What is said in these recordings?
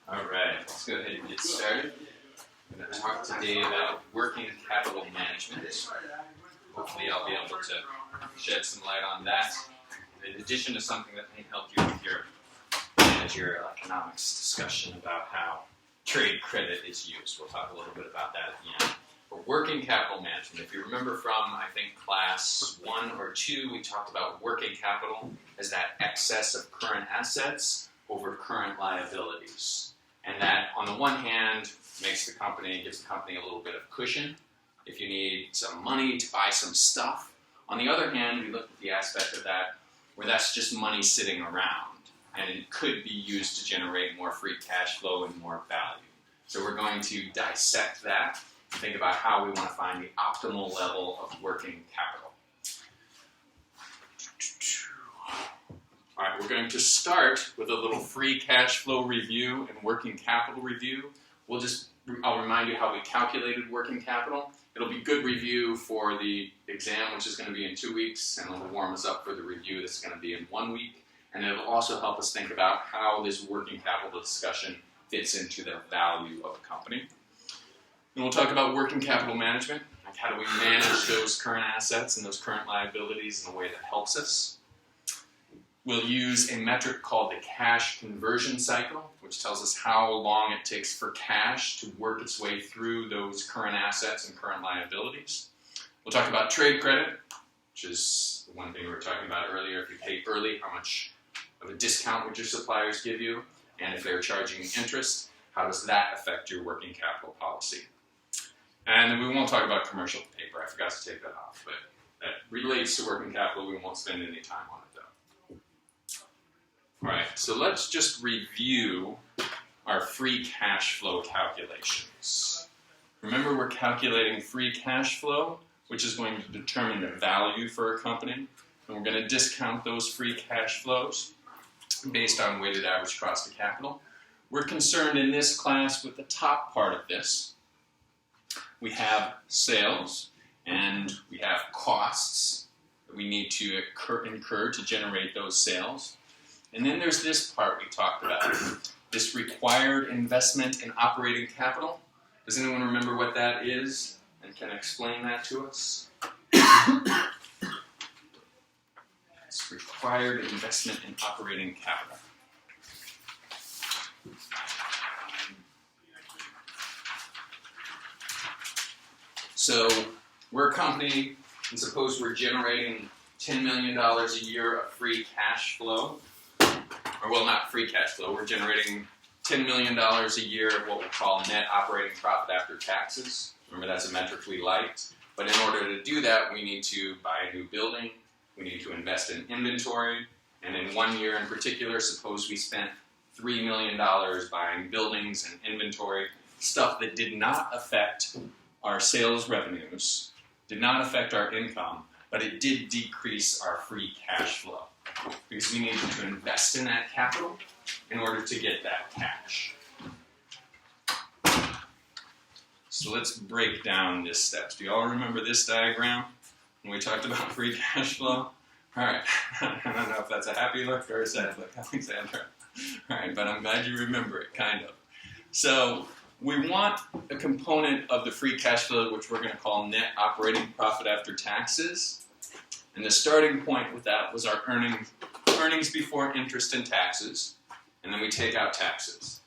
Alright, let's go ahead and get started. I'm going to talk today about working capital management. Hopefully I'll be able to shed some light on that, in addition to something that may help you with your managerial economics discussion about how trade credit is used. We'll talk a little bit about that at the end. But working capital management, if you remember from, I think, class 1 or 2, we talked about working capital as that excess of current assets over current liabilities. And that, on the one hand, gives the company a little bit of cushion if you need some money to buy some stuff. On the other hand, we looked at the aspect of that where that's just money sitting around, and it could be used to generate more free cash flow and more value. So we're going to dissect that and think about how we want to find the optimal level of working capital. All right, we're going to start with a little free cash flow review and working capital review. I'll remind you how we calculated working capital. It'll be good review for the exam, which is going to be in 2 weeks, and it'll warm us up for the review that's going to be in 1 week. And it'll also help us think about how this working capital discussion fits into the value of a company. And we'll talk about working capital management, like how do we manage those current assets and those current liabilities in a way that helps us. We'll use a metric called the cash conversion cycle, which tells us how long it takes for cash to work its way through those current assets and current liabilities. We'll talk about trade credit, which is the one thing we were talking about earlier. If you pay early, how much of a discount would your suppliers give you? And if they're charging interest, how does that affect your working capital policy? And then we won't talk about commercial paper. I forgot to take that off, but that relates to working capital. We won't spend any time on it, though. All right, so let's just review our free cash flow calculations. Remember, we're calculating free cash flow, which is going to determine the value for a company. And we're going to discount those free cash flows based on weighted average cost of capital. We're concerned in this class with the top part of this. We have sales and we have costs that we need to incur to generate those sales. And then there's this part we talked about, this required investment in operating capital. Does anyone remember what that is and can explain that to us? It's required investment in operating capital. So we're a company, and suppose we're generating $10 million a year of free cash flow. Or, well, not free cash flow. We're generating $10 million a year of what we call net operating profit after taxes. Remember, that's a metric we liked. But in order to do that, we need to buy a new building. We need to invest in inventory. And in 1 year in particular, suppose we spent $3 million buying buildings and inventory, stuff that did not affect our sales revenues, did not affect our income, but it did decrease our free cash flow because we needed to invest in that capital in order to get that cash. So let's break down this steps. Do you all remember this diagram when we talked about free cash flow? All right, I don't know if that's a happy look or a sad look, Alexandra. All right, but I'm glad you remember it, kind of. So we want a component of the free cash flow, which we're going to call net operating profit after taxes. And the starting point with that was our earnings before interest and taxes. And then we take out taxes.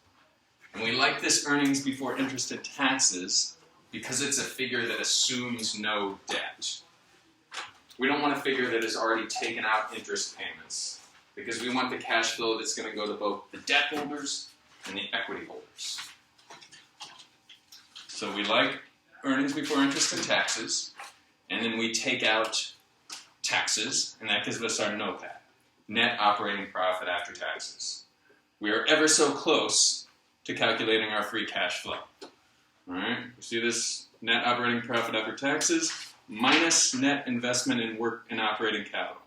And we like this earnings before interest and taxes because it's a figure that assumes no debt. We don't want a figure that has already taken out interest payments because we want the cash flow that's going to go to both the debt holders and the equity holders. So we like earnings before interest and taxes, and then we take out taxes, and that gives us our NOPAT, net operating profit after taxes. We are ever so close to calculating our free cash flow. All right, you see this net operating profit after taxes minus net investment in operating capital.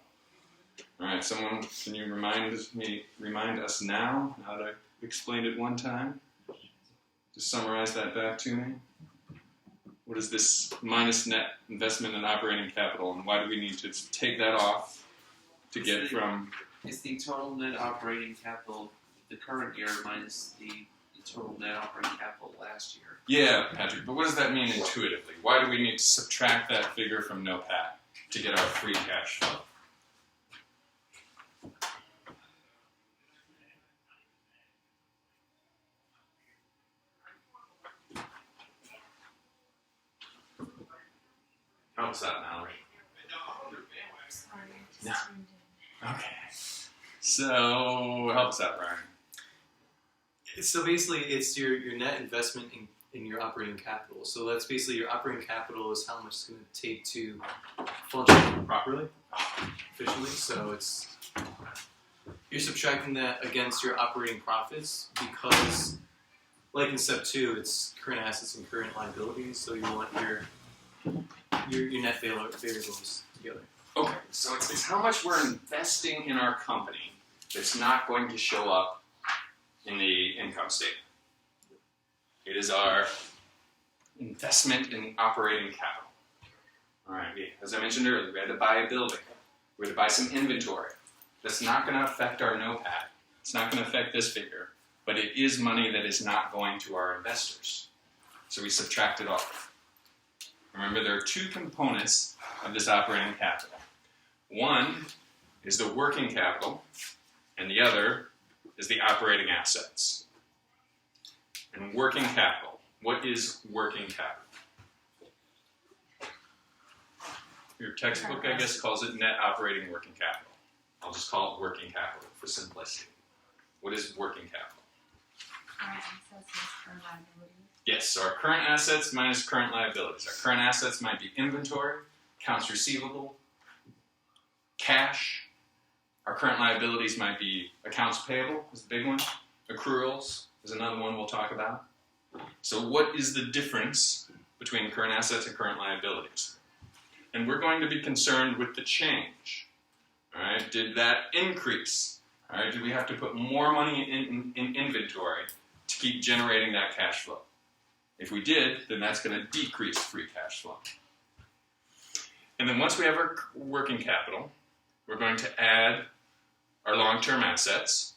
All right, someone, can you remind us now how to explain it one time? Just summarize that back to me. What is this minus net investment in operating capital, and why do we need to take that off to get from... It's the total net operating capital the current year minus the total net operating capital last year. Yeah, Patrick, but what does that mean intuitively? Why do we need to subtract that figure from NOPAT to get our free cash flow? How was that, Mallory? No. Okay. So, help us out, Brian. So basically, it's your net investment in your operating capital. So that's basically your operating capital is how much it's going to take to function properly, efficiently. So it's you're subtracting that against your operating profits because, like in step 2, it's current assets and current liabilities. So you want your net variables together. Okay, so it's how much we're investing in our company that's not going to show up in the income statement. It is our investment in operating capital. All right, as I mentioned earlier, we had to buy a building. We had to buy some inventory. That's not going to affect our NOPAT. It's not going to affect this figure, but it is money that is not going to our investors. So we subtract it off. Remember, there are 2 components of this operating capital. One is the working capital, and the other is the operating assets. And working capital. What is working capital? Your textbook, I guess, calls it net operating working capital. I'll just call it working capital for simplicity. What is working capital? Current assets minus current liabilities. Yes, so our current assets minus current liabilities. Our current assets might be inventory, accounts receivable, cash. Our current liabilities might be accounts payable is the big one. Accruals is another one we'll talk about. So what is the difference between current assets and current liabilities? And we're going to be concerned with the change. All right, did that increase? All right, do we have to put more money in inventory to keep generating that cash flow? If we did, then that's going to decrease free cash flow. And then once we have our working capital, we're going to add our long-term assets,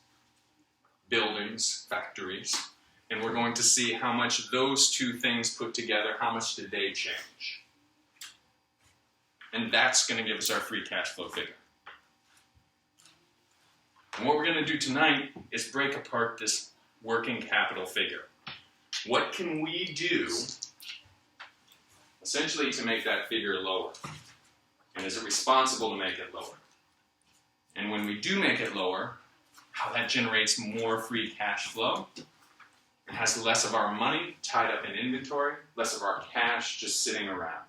buildings, factories, and we're going to see how much those 2 things put together, how much did they change. And that's going to give us our free cash flow figure. And what we're going to do tonight is break apart this working capital figure. What can we do, essentially, to make that figure lower? And is it responsible to make it lower? And when we do make it lower, how that generates more free cash flow. It has less of our money tied up in inventory, less of our cash just sitting around.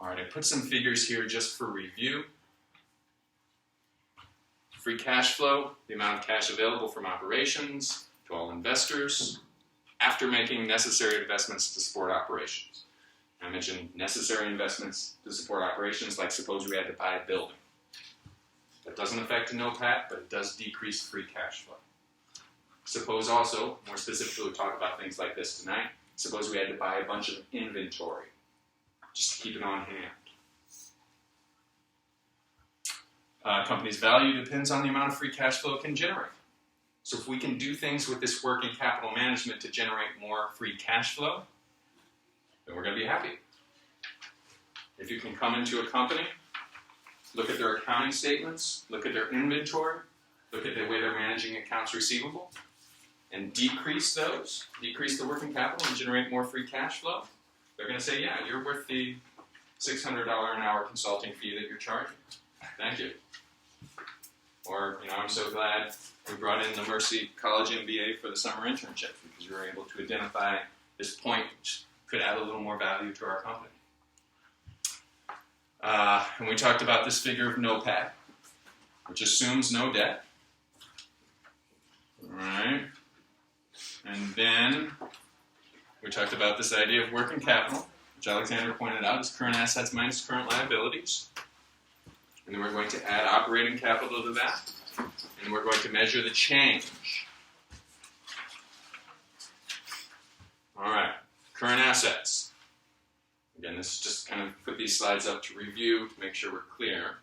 All right, I put some figures here just for review. Free cash flow, the amount of cash available from operations to all investors after making necessary investments to support operations. I mentioned necessary investments to support operations, like suppose we had to buy a building. That doesn't affect a NOPAT, but it does decrease free cash flow. Suppose also, more specifically, we'll talk about things like this tonight, suppose we had to buy a bunch of inventory, just to keep it on hand. Company's value depends on the amount of free cash flow it can generate. So if we can do things with this working capital management to generate more free cash flow, then we're going to be happy. If you can come into a company, look at their accounting statements, look at their inventory, look at the way they're managing accounts receivable, and decrease those, decrease the working capital and generate more free cash flow, they're going to say, yeah, you're worth the $600 an hour consulting fee that you're charging. Thank you. Or, I'm so glad we brought in the Mercy College MBA for the summer internship because we were able to identify this point which could add a little more value to our company. And we talked about this figure of NOPAT, which assumes no debt. All right. And then we talked about this idea of working capital, which Alexander pointed out is current assets minus current liabilities. And then we're going to add operating capital to that. And we're going to measure the change. All right, current assets. Again, this is just kind of put these slides up to review, to make sure we're clear.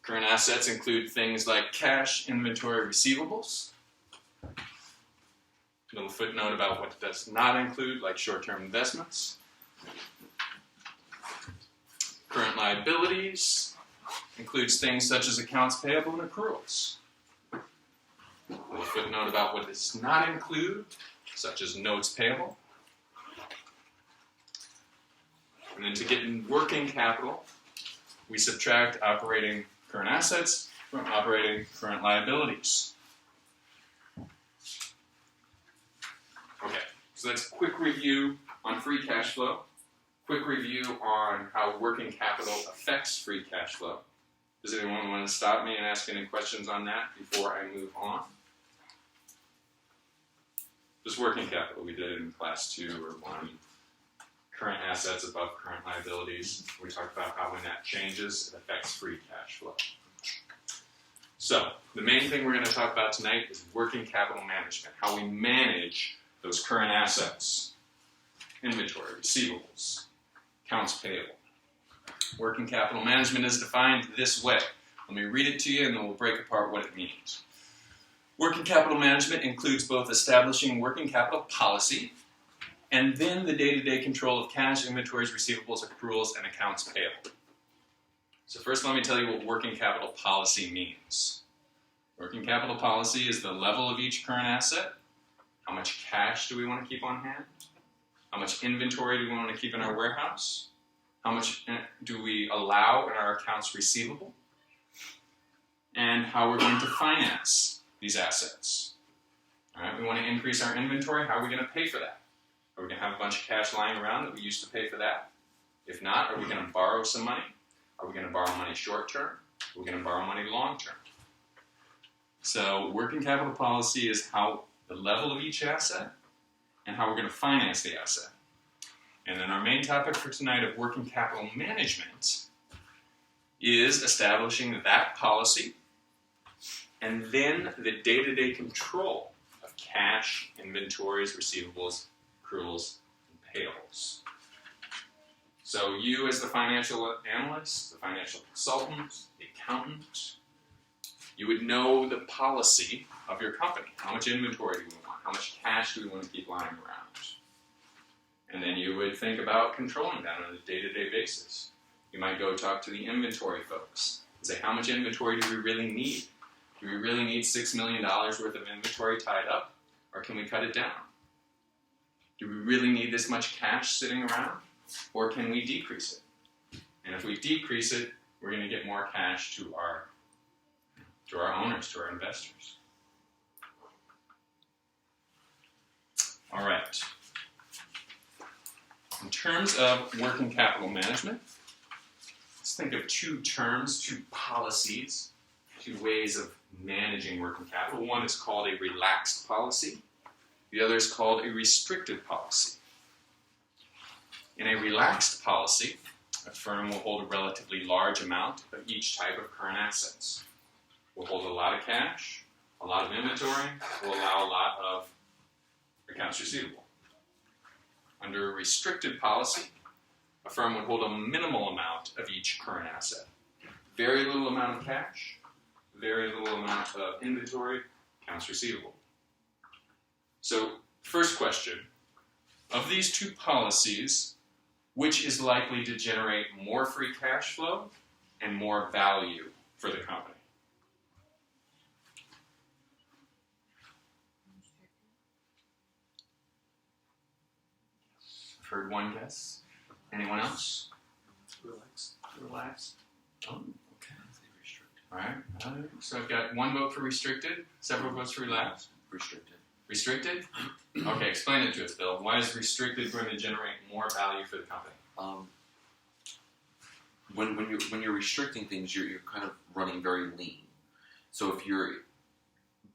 Current assets include things like cash, inventory, receivables. Little footnote about what it does not include, like short-term investments. Current liabilities includes things such as accounts payable and accruals. Little footnote about what it does not include, such as notes payable. And then to get in working capital, we subtract operating current assets from operating current liabilities. Okay, so that's a quick review on free cash flow, quick review on how working capital affects free cash flow. Does anyone want to stop me and ask any questions on that before I move on? Just working capital, we did it in class 2 or 1. Current assets above current liabilities. We talked about how when that changes, it affects free cash flow. So, the main thing we're going to talk about tonight is working capital management, how we manage those current assets, inventory, receivables, accounts payable. Working capital management is defined this way. Let me read it to you and then we'll break apart what it means. Working capital management includes both establishing working capital policy and then the day-to-day control of cash, inventories, receivables, accruals, and accounts payable. So first let me tell you what working capital policy means. Working capital policy is the level of each current asset. How much cash do we want to keep on hand? How much inventory do we want to keep in our warehouse? How much do we allow in our accounts receivable? And how we're going to finance these assets. All right, we want to increase our inventory. How are we going to pay for that? Are we going to have a bunch of cash lying around that we used to pay for that? If not, are we going to borrow some money? Are we going to borrow money short term? Are we going to borrow money long term? So working capital policy is how the level of each asset and how we're going to finance the asset. And then our main topic for tonight of working capital management is establishing that policy and then the day-to-day control of cash, inventories, receivables, accruals, and payables. So you as the financial analyst, the financial consultant, the accountant, you would know the policy of your company. How much inventory do we want? How much cash do we want to keep lying around? And then you would think about controlling that on a day-to-day basis. You might go talk to the inventory folks and say, how much inventory do we really need? Do we really need $6 million worth of inventory tied up? Or can we cut it down? Do we really need this much cash sitting around? Or can we decrease it? And if we decrease it, we're going to get more cash to our owners, to our investors. All right. In terms of working capital management, let's think of two terms, two policies, two ways of managing working capital. One is called a relaxed policy. The other is called a restricted policy. In a relaxed policy, a firm will hold a relatively large amount of each type of current assets. We'll hold a lot of cash, a lot of inventory, we'll allow a lot of accounts receivable. Under a restricted policy, a firm would hold a minimal amount of each current asset. Very little amount of cash, very little amount of inventory, accounts receivable. So, first question, of these two policies, which is likely to generate more free cash flow and more value for the company? I've heard one guess. Anyone else? Relax. Oh, okay. All right. So I've got one vote for restricted, several votes for relaxed. Restricted? Okay, explain it to us, Bill. Why is restricted going to generate more value for the company? When you're restricting things, you're kind of running very lean. So if you're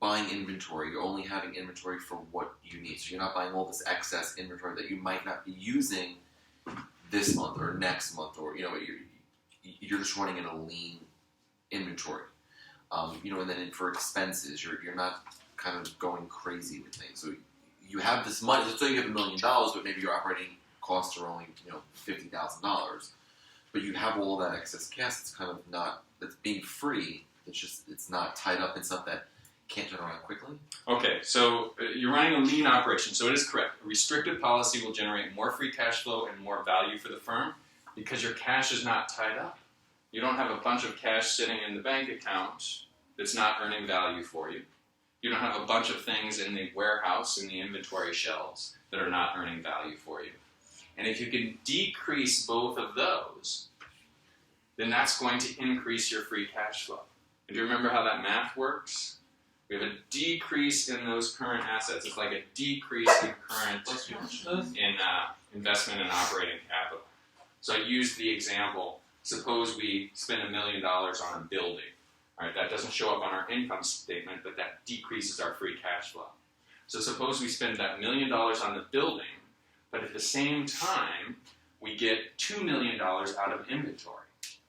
buying inventory, you're only having inventory for what you need. So you're not buying all this excess inventory that you might not be using this month or next month, or you're just running in a lean inventory. And then for expenses, you're not kind of going crazy with things. So you have this money. Let's say you have $1 million, but maybe your operating costs are only $50,000. But you have all that excess cash. It's kind of not. being free, it's not tied up in stuff that can't turn around quickly. Okay, so you're running a lean operation, so it is correct. A restricted policy will generate more free cash flow and more value for the firm because your cash is not tied up. You don't have a bunch of cash sitting in the bank account that's not earning value for you. You don't have a bunch of things in the warehouse, in the inventory shelves that are not earning value for you. And if you can decrease both of those, then that's going to increase your free cash flow. And do you remember how that math works? We have a decrease in those current assets. It's like a decrease in current investment and operating capital. So I used the example, suppose we spend $1 million on a building. All right, that doesn't show up on our income statement, but that decreases our free cash flow. So suppose we spend that $1 million on the building, but at the same time, we get $2 million out of inventory.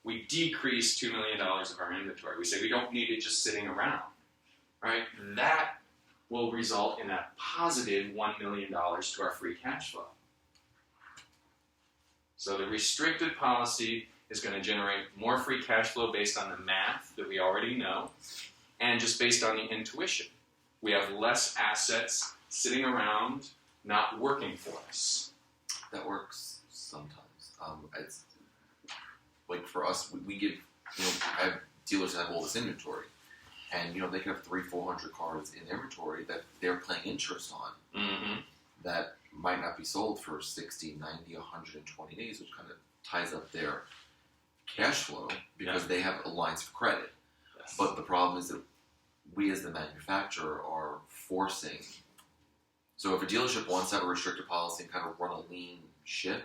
We decrease $2 million of our inventory. We say we don't need it just sitting around. Right? That will result in a positive $1 million to our free cash flow. So the restricted policy is going to generate more free cash flow based on the math that we already know and just based on the intuition. We have less assets sitting around not working for us. That works sometimes. It's like for us, we give, I have dealers that have all this inventory. And, they can have 300-400 cars in inventory that they're paying interest on that might not be sold for 60, 90, 120 days, which kind of ties up their cash flow because they have lines of credit. Yes. But the problem is that we as the manufacturer are forcing. So if a dealership wants to have a restricted policy and kind of run a lean ship,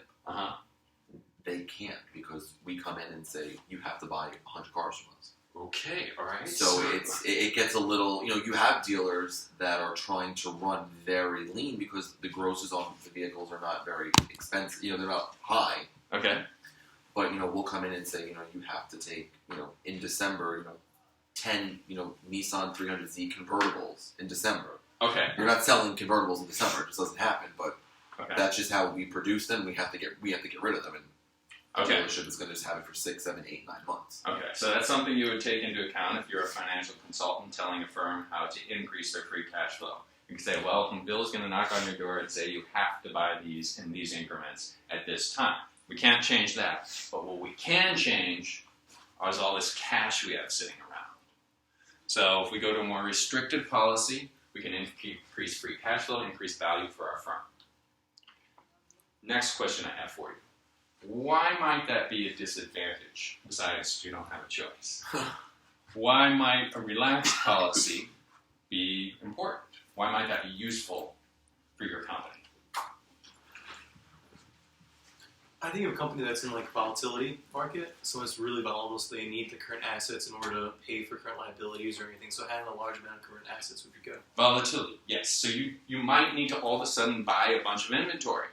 they can't because we come in and say, you have to buy 100 cars from us. Okay, all right. So it gets a little, you have dealers that are trying to run very lean because the grosses on the vehicles are not very expensive, they're not high. Okay. But, we'll come in and say, you have to take, in December, 10, Nissan 300Z convertibles in December. Okay. You're not selling convertibles in December, it just doesn't happen, but Okay. that's just how we produce them, we have to get rid of them, and the dealership is going to just have it for 6, 7, 8, 9 months. Okay, so that's something you would take into account if you're a financial consultant telling a firm how to increase their free cash flow. You can say, well, Bill's going to knock on your door and say you have to buy these in these increments at this time. We can't change that. But what we can change is all this cash we have sitting around. So if we go to a more restricted policy, we can increase free cash flow, increase value for our firm. Next question I have for you. Why might that be a disadvantage, besides you don't have a choice? Why might a relaxed policy be important? Why might that be useful for your company? I think of a company that's in like a volatility market, so it's really volatile, so they need the current assets in order to pay for current liabilities or anything. So having a large amount of current assets would be good. Volatility, yes. So you might need to all of a sudden buy a bunch of inventory,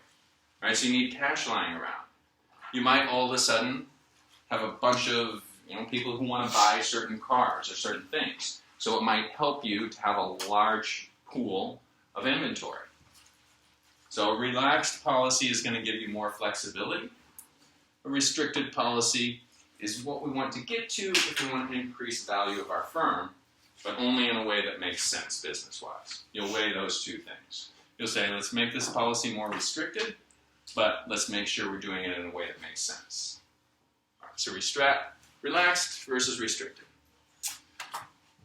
right? So you need cash lying around. You might all of a sudden have a bunch of people who want to buy certain cars or certain things. So it might help you to have a large pool of inventory. So a relaxed policy is going to give you more flexibility. A restricted policy is what we want to get to if we want to increase value of our firm, but only in a way that makes sense business-wise. You'll weigh those two things. You'll say, let's make this policy more restricted, but let's make sure we're doing it in a way that makes sense. All right, so relaxed versus restricted.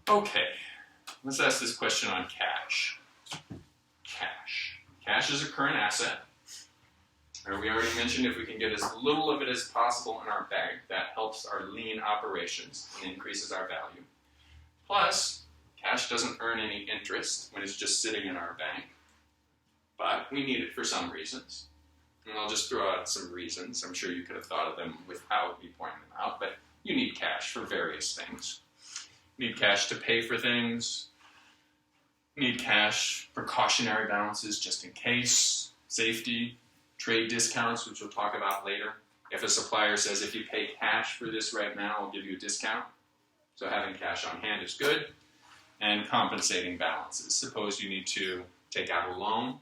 Okay, let's ask this question on cash. Cash is a current asset. We already mentioned if we can get as little of it as possible in our bank, that helps our lean operations and increases our value. Plus, cash doesn't earn any interest when it's just sitting in our bank, but we need it for some reasons. And I'll just throw out some reasons. I'm sure you could have thought of them without me pointing them out, but you need cash for various things. You need cash to pay for things. You need cash, precautionary balances just in case, safety, trade discounts, which we'll talk about later. If a supplier says, if you pay cash for this right now, I'll give you a discount. So having cash on hand is good. And compensating balances. Suppose you need to take out a loan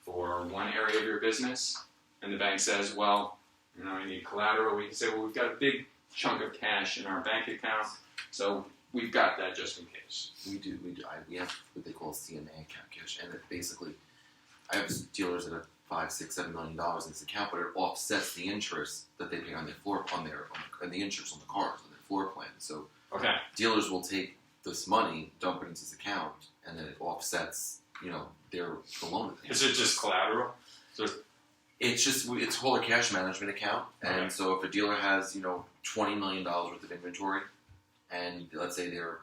for one area of your business, and the bank says, well, you need collateral. We can say, well, we've got a big chunk of cash in our bank account. So we've got that just in case. We do. We have what they call CMA account cash, and it basically, I have dealers that have $5, $6, $7 million in this account, but it offsets the interest that they pay on their and the interest on the cars on their floor plan. So Okay. dealers will take this money, dump it into this account, and then it offsets, the loan. that they Is it just collateral? It's called a cash management account, and Okay. so if a dealer has $20 million worth of inventory, and let's say their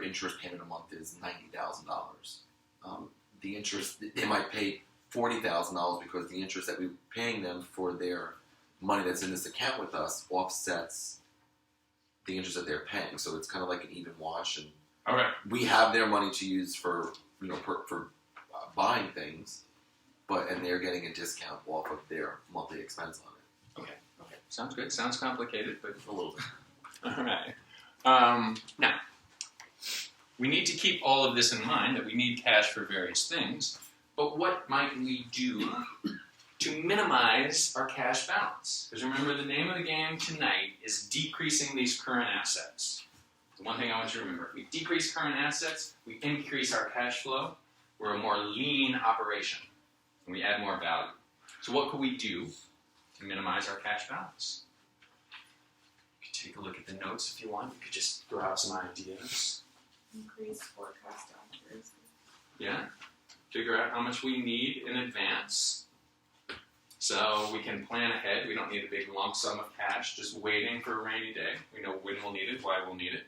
interest payment a month is $90,000, the interest they might pay $40,000 because the interest that we're paying them for their money that's in this account with us offsets the interest that they're paying. So it's kind of like an even wash, and Okay. we have their money to use for buying things, and they're getting a discount off of their monthly expense on it. Okay. Sounds good. Sounds complicated, but A little bit. all right. Now, we need to keep all of this in mind, that we need cash for various things, but what might we do to minimize our cash balance? Because remember, the name of the game tonight is decreasing these current assets. The one thing I want you to remember, if we decrease current assets, we increase our cash flow, we're a more lean operation, and we add more value. So what could we do to minimize our cash balance? You could take a look at the notes if you want. You could just throw out some ideas. Increase forecast accuracy. Yeah? Figure out how much we need in advance. So we can plan ahead. We don't need a big lump sum of cash just waiting for a rainy day. We know when we'll need it, why we'll need it.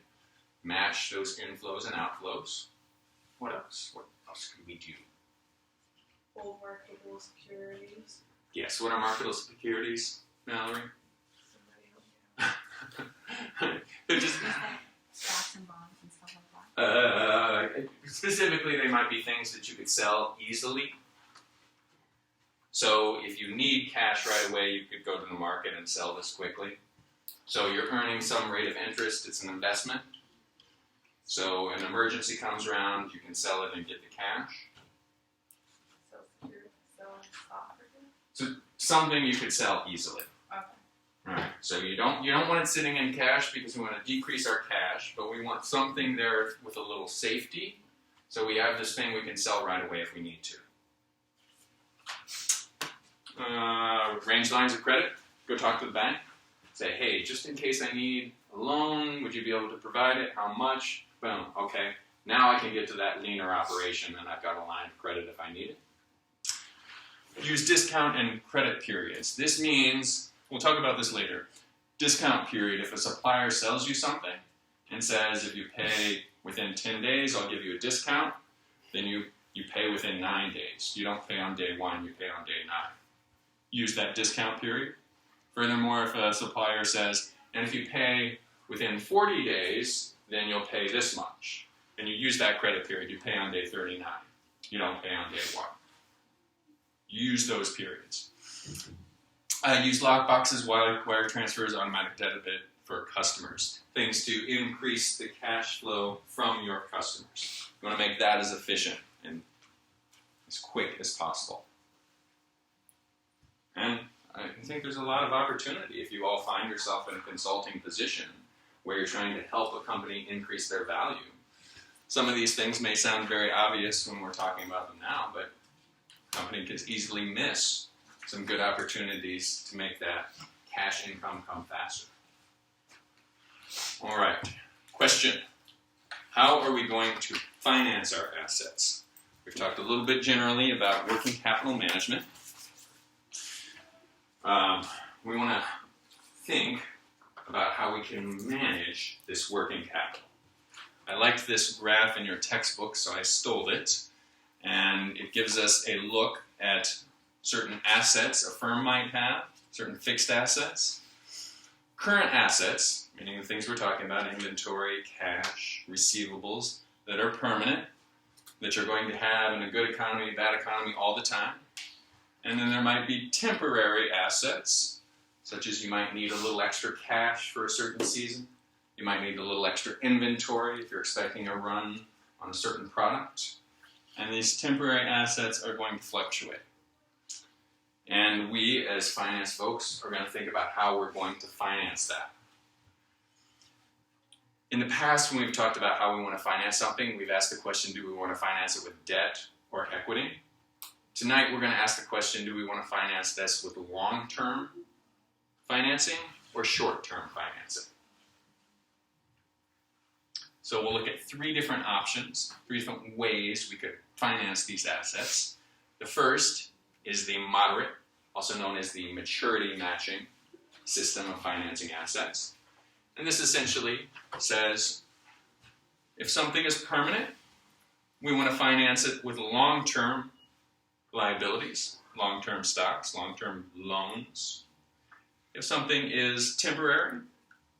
Match those inflows and outflows. What else? What else could we do? Hold marketable securities. Yes, what are marketable securities, Mallory? Somebody help me. They're just Stocks and bonds and stuff like that. specifically, they might be things that you could sell easily. So if you need cash right away, you could go to the market and sell this quickly. So you're earning some rate of interest. It's an investment. So an emergency comes around, you can sell it and get the cash. So security, selling stock or something. Something you could sell easily. Okay. Alright, so you don't want it sitting in cash because we want to decrease our cash, but we want something there with a little safety. So we have this thing we can sell right away if we need to. Range lines of credit. Go talk to the bank. Say, hey, just in case I need a loan, would you be able to provide it? How much? Boom. Okay. Now I can get to that leaner operation, and I've got a line of credit if I need it. Use discount and credit periods. This means, we'll talk about this later. Discount period, if a supplier sells you something and says if you pay within 10 days, I'll give you a discount, then you pay within 9 days. You don't pay on day 1, you pay on day 9. Use that discount period. Furthermore, if a supplier says, and if you pay within 40 days, then you'll pay this much. And you use that credit period, you pay on day 39. You don't pay on day 1. Use those periods. Use lockboxes, wire transfers, automatic debit for customers. Things to increase the cash flow from your customers. You want to make that as efficient and as quick as possible. And I think there's a lot of opportunity if you all find yourself in a consulting position where you're trying to help a company increase their value. Some of these things may sound very obvious when we're talking about them now, but a company could easily miss some good opportunities to make that cash income come faster. All right, question. How are we going to finance our assets? We've talked a little bit generally about working capital management. We want to think about how we can manage this working capital. I liked this graph in your textbook, so I stole it. And it gives us a look at certain assets a firm might have, certain fixed assets. Current assets, meaning the things we're talking about, inventory, cash, receivables, that are permanent, that you're going to have in a good economy, bad economy all the time. And then there might be temporary assets, such as you might need a little extra cash for a certain season. You might need a little extra inventory if you're expecting a run on a certain product. And these temporary assets are going to fluctuate. And we, as finance folks, are going to think about how we're going to finance that. In the past, when we've talked about how we want to finance something, we've asked the question, do we want to finance it with debt or equity? Tonight, we're going to ask the question, do we want to finance this with long-term financing or short-term financing? So we'll look at three different options, three different ways we could finance these assets. The first is the moderate, also known as the maturity matching system of financing assets. And this essentially says, if something is permanent, we want to finance it with long-term liabilities, long-term stocks, long-term loans. If something is temporary,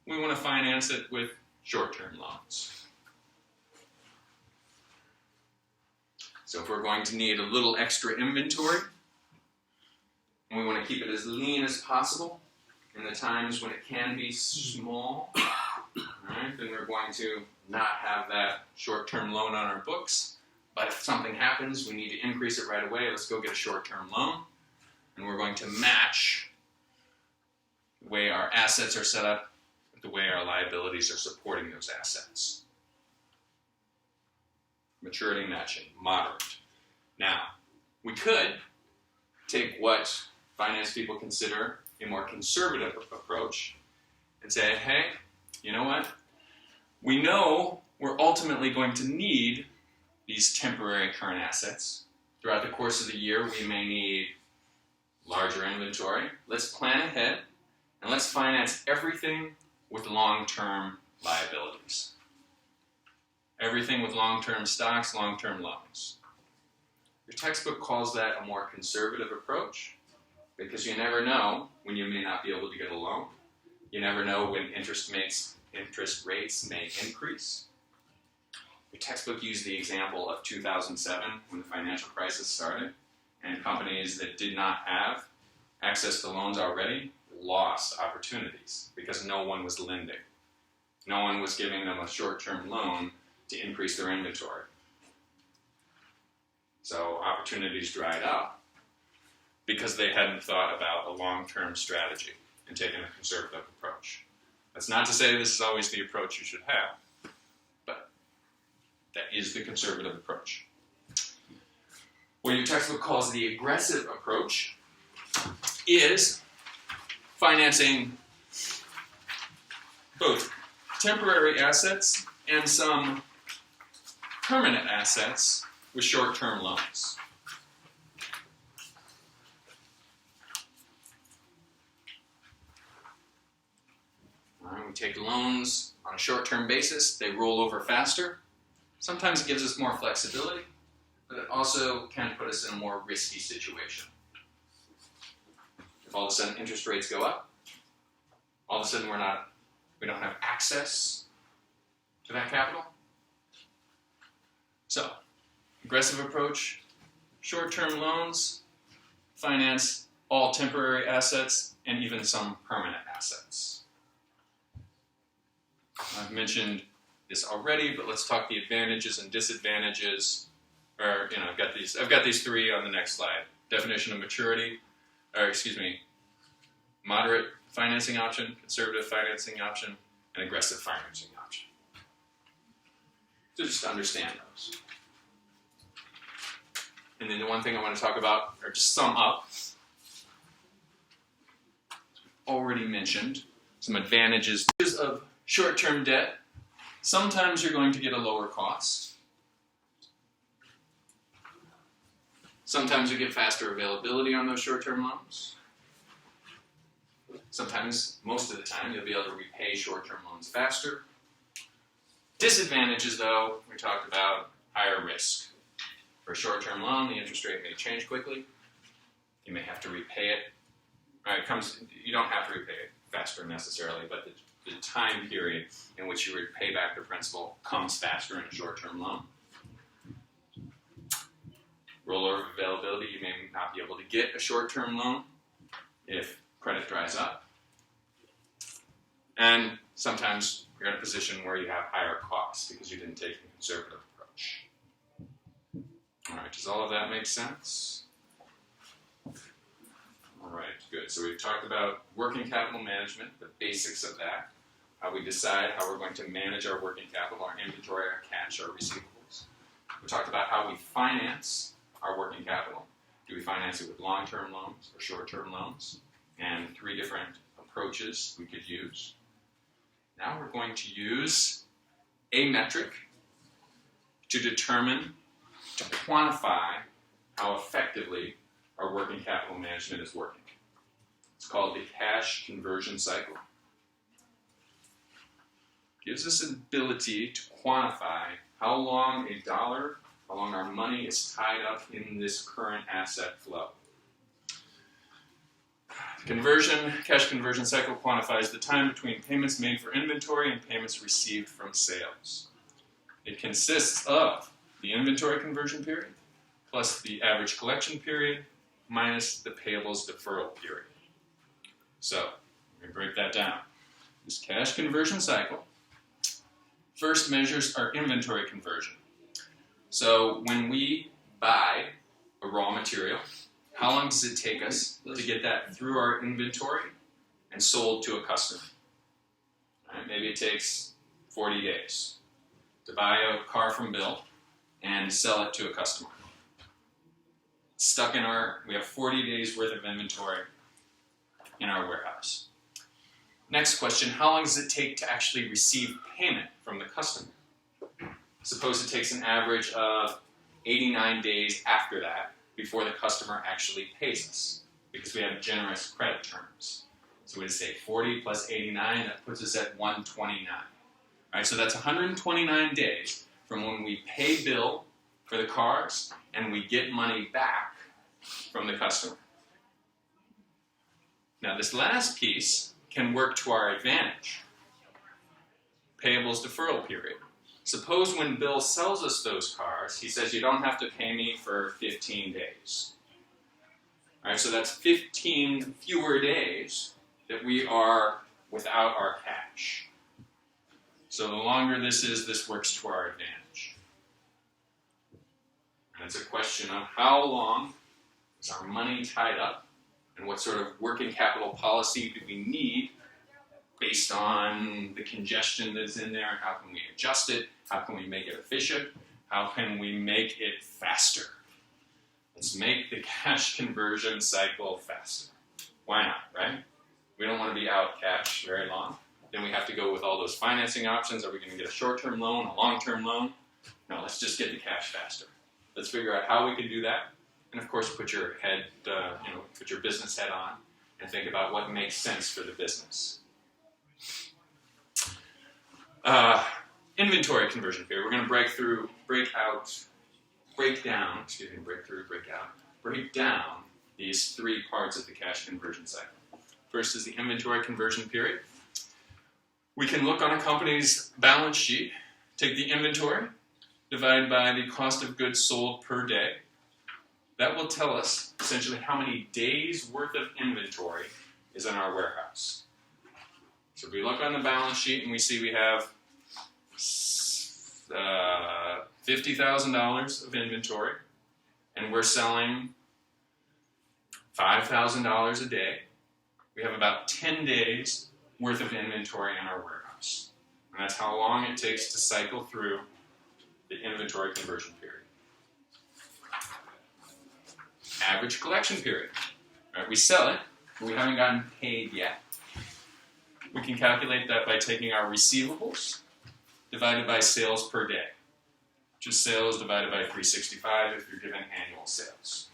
we want to finance it with short-term loans. So if we're going to need a little extra inventory, and we want to keep it as lean as possible in the times when it can be small, right, then we're going to not have that short-term loan on our books. But if something happens, we need to increase it right away. Let's go get a short-term loan. And we're going to match the way our assets are set up with the way our liabilities are supporting those assets. Maturity matching, moderate. Now, we could take what finance people consider a more conservative approach and say, hey, you know what? We know we're ultimately going to need these temporary current assets. Throughout the course of the year, we may need larger inventory. Let's plan ahead, and let's finance everything with long-term liabilities. Everything with long-term stocks, long-term loans. Your textbook calls that a more conservative approach because you never know when you may not be able to get a loan. You never know when interest rates may increase. Your textbook used the example of 2007 when the financial crisis started, and companies that did not have access to loans already lost opportunities because no one was lending. No one was giving them a short-term loan to increase their inventory. So opportunities dried up because they hadn't thought about a long-term strategy and taken a conservative approach. That's not to say this is always the approach you should have, but that is the conservative approach. What your textbook calls the aggressive approach is financing both temporary assets and some permanent assets with short-term loans. We take loans on a short-term basis. They roll over faster. Sometimes it gives us more flexibility, but it also can put us in a more risky situation. If all of a sudden interest rates go up, all of a sudden we don't have access to that capital. So, aggressive approach, short-term loans, finance all temporary assets, and even some permanent assets. I've mentioned this already, but let's talk the advantages and disadvantages. I've got these three on the next slide. Definition of maturity, moderate financing option, conservative financing option, and aggressive financing option. So just understand those. And then the one thing I want to talk about, or just sum up, already mentioned, some advantages of short-term debt. Sometimes you're going to get a lower cost. Sometimes you get faster availability on those short-term loans. Sometimes, most of the time, you'll be able to repay short-term loans faster. Disadvantages, though, we talked about higher risk. For a short-term loan, the interest rate may change quickly. You may have to repay it. You don't have to repay it faster necessarily, but the time period in which you would pay back the principal comes faster in a short-term loan. Rollover availability, you may not be able to get a short-term loan if credit dries up. And sometimes you're in a position where you have higher costs because you didn't take a conservative approach. All right, does all of that make sense? All right, good. So we've talked about working capital management, the basics of that. how we decide how we're going to manage our working capital, our inventory, our cash, our receivables. We talked about how we finance our working capital. Do we finance it with long-term loans or short-term loans? And 3 different approaches we could use. Now we're going to use a metric to determine, to quantify how effectively our working capital management is working. It's called the cash conversion cycle. Gives us an ability to quantify how long how long our money is tied up in this current asset flow. The cash conversion cycle quantifies the time between payments made for inventory and payments received from sales. It consists of the inventory conversion period plus the average collection period minus the payables deferral period. So, let me break that down. This cash conversion cycle first measures our inventory conversion. So, when we buy a raw material, how long does it take us to get that through our inventory and sold to a customer? Right, maybe it takes 40 days to buy a car from Bill and sell it to a customer. We have 40 days worth of inventory in our warehouse. Next question, how long does it take to actually receive payment from the customer? Suppose it takes an average of 89 days after that before the customer actually pays us, because we have generous credit terms. So we'd say 40 plus 89, that puts us at 129. All right, so that's 129 days from when we pay Bill for the cars and we get money back from the customer. Now this last piece can work to our advantage. Payables deferral period. Suppose when Bill sells us those cars, he says you don't have to pay me for 15 days. All right, so that's 15 fewer days that we are without our cash. So the longer this is, this works to our advantage. And it's a question of how long is our money tied up and what sort of working capital policy do we need based on the congestion that's in there. How can we adjust it? How can we make it efficient? How can we make it faster? Let's make the cash conversion cycle faster. Why not, right? We don't want to be out cash very long. Then we have to go with all those financing options. Are we going to get a short-term loan, a long-term loan? No, let's just get the cash faster. Let's figure out how we can do that. And of course, put your business head on and think about what makes sense for the business. Inventory conversion period. We're going to break down these 3 parts of the cash conversion cycle. First is the inventory conversion period. We can look on a company's balance sheet, take the inventory, divide by the cost of goods sold per day. That will tell us essentially how many days worth of inventory is in our warehouse. So if we look on the balance sheet and we see we have $50,000 of inventory and we're selling $5,000 a day, we have about 10 days worth of inventory in our warehouse. And that's how long it takes to cycle through the inventory conversion period. Average collection period. Right, we sell it, but we haven't gotten paid yet. We can calculate that by taking our receivables divided by sales per day. Just sales divided by 365 if you're given annual sales.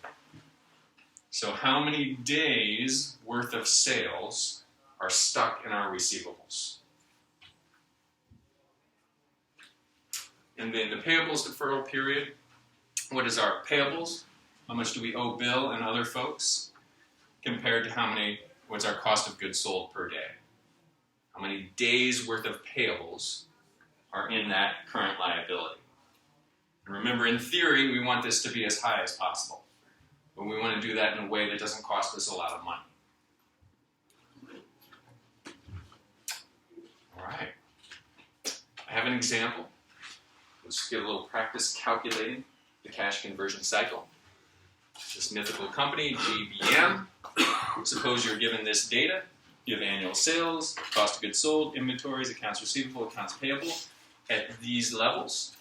So how many days worth of sales are stuck in our receivables? And then the payables deferral period. What is our payables? How much do we owe Bill and other folks compared to what's our cost of goods sold per day? How many days worth of payables are in that current liability? And remember, in theory, we want this to be as high as possible. But we want to do that in a way that doesn't cost us a lot of money. All right. I have an example. Let's get a little practice calculating the cash conversion cycle. This mythical company, GBM. Suppose you're given this data. You have annual sales, cost of goods sold, inventories, accounts receivable, accounts payable at these levels.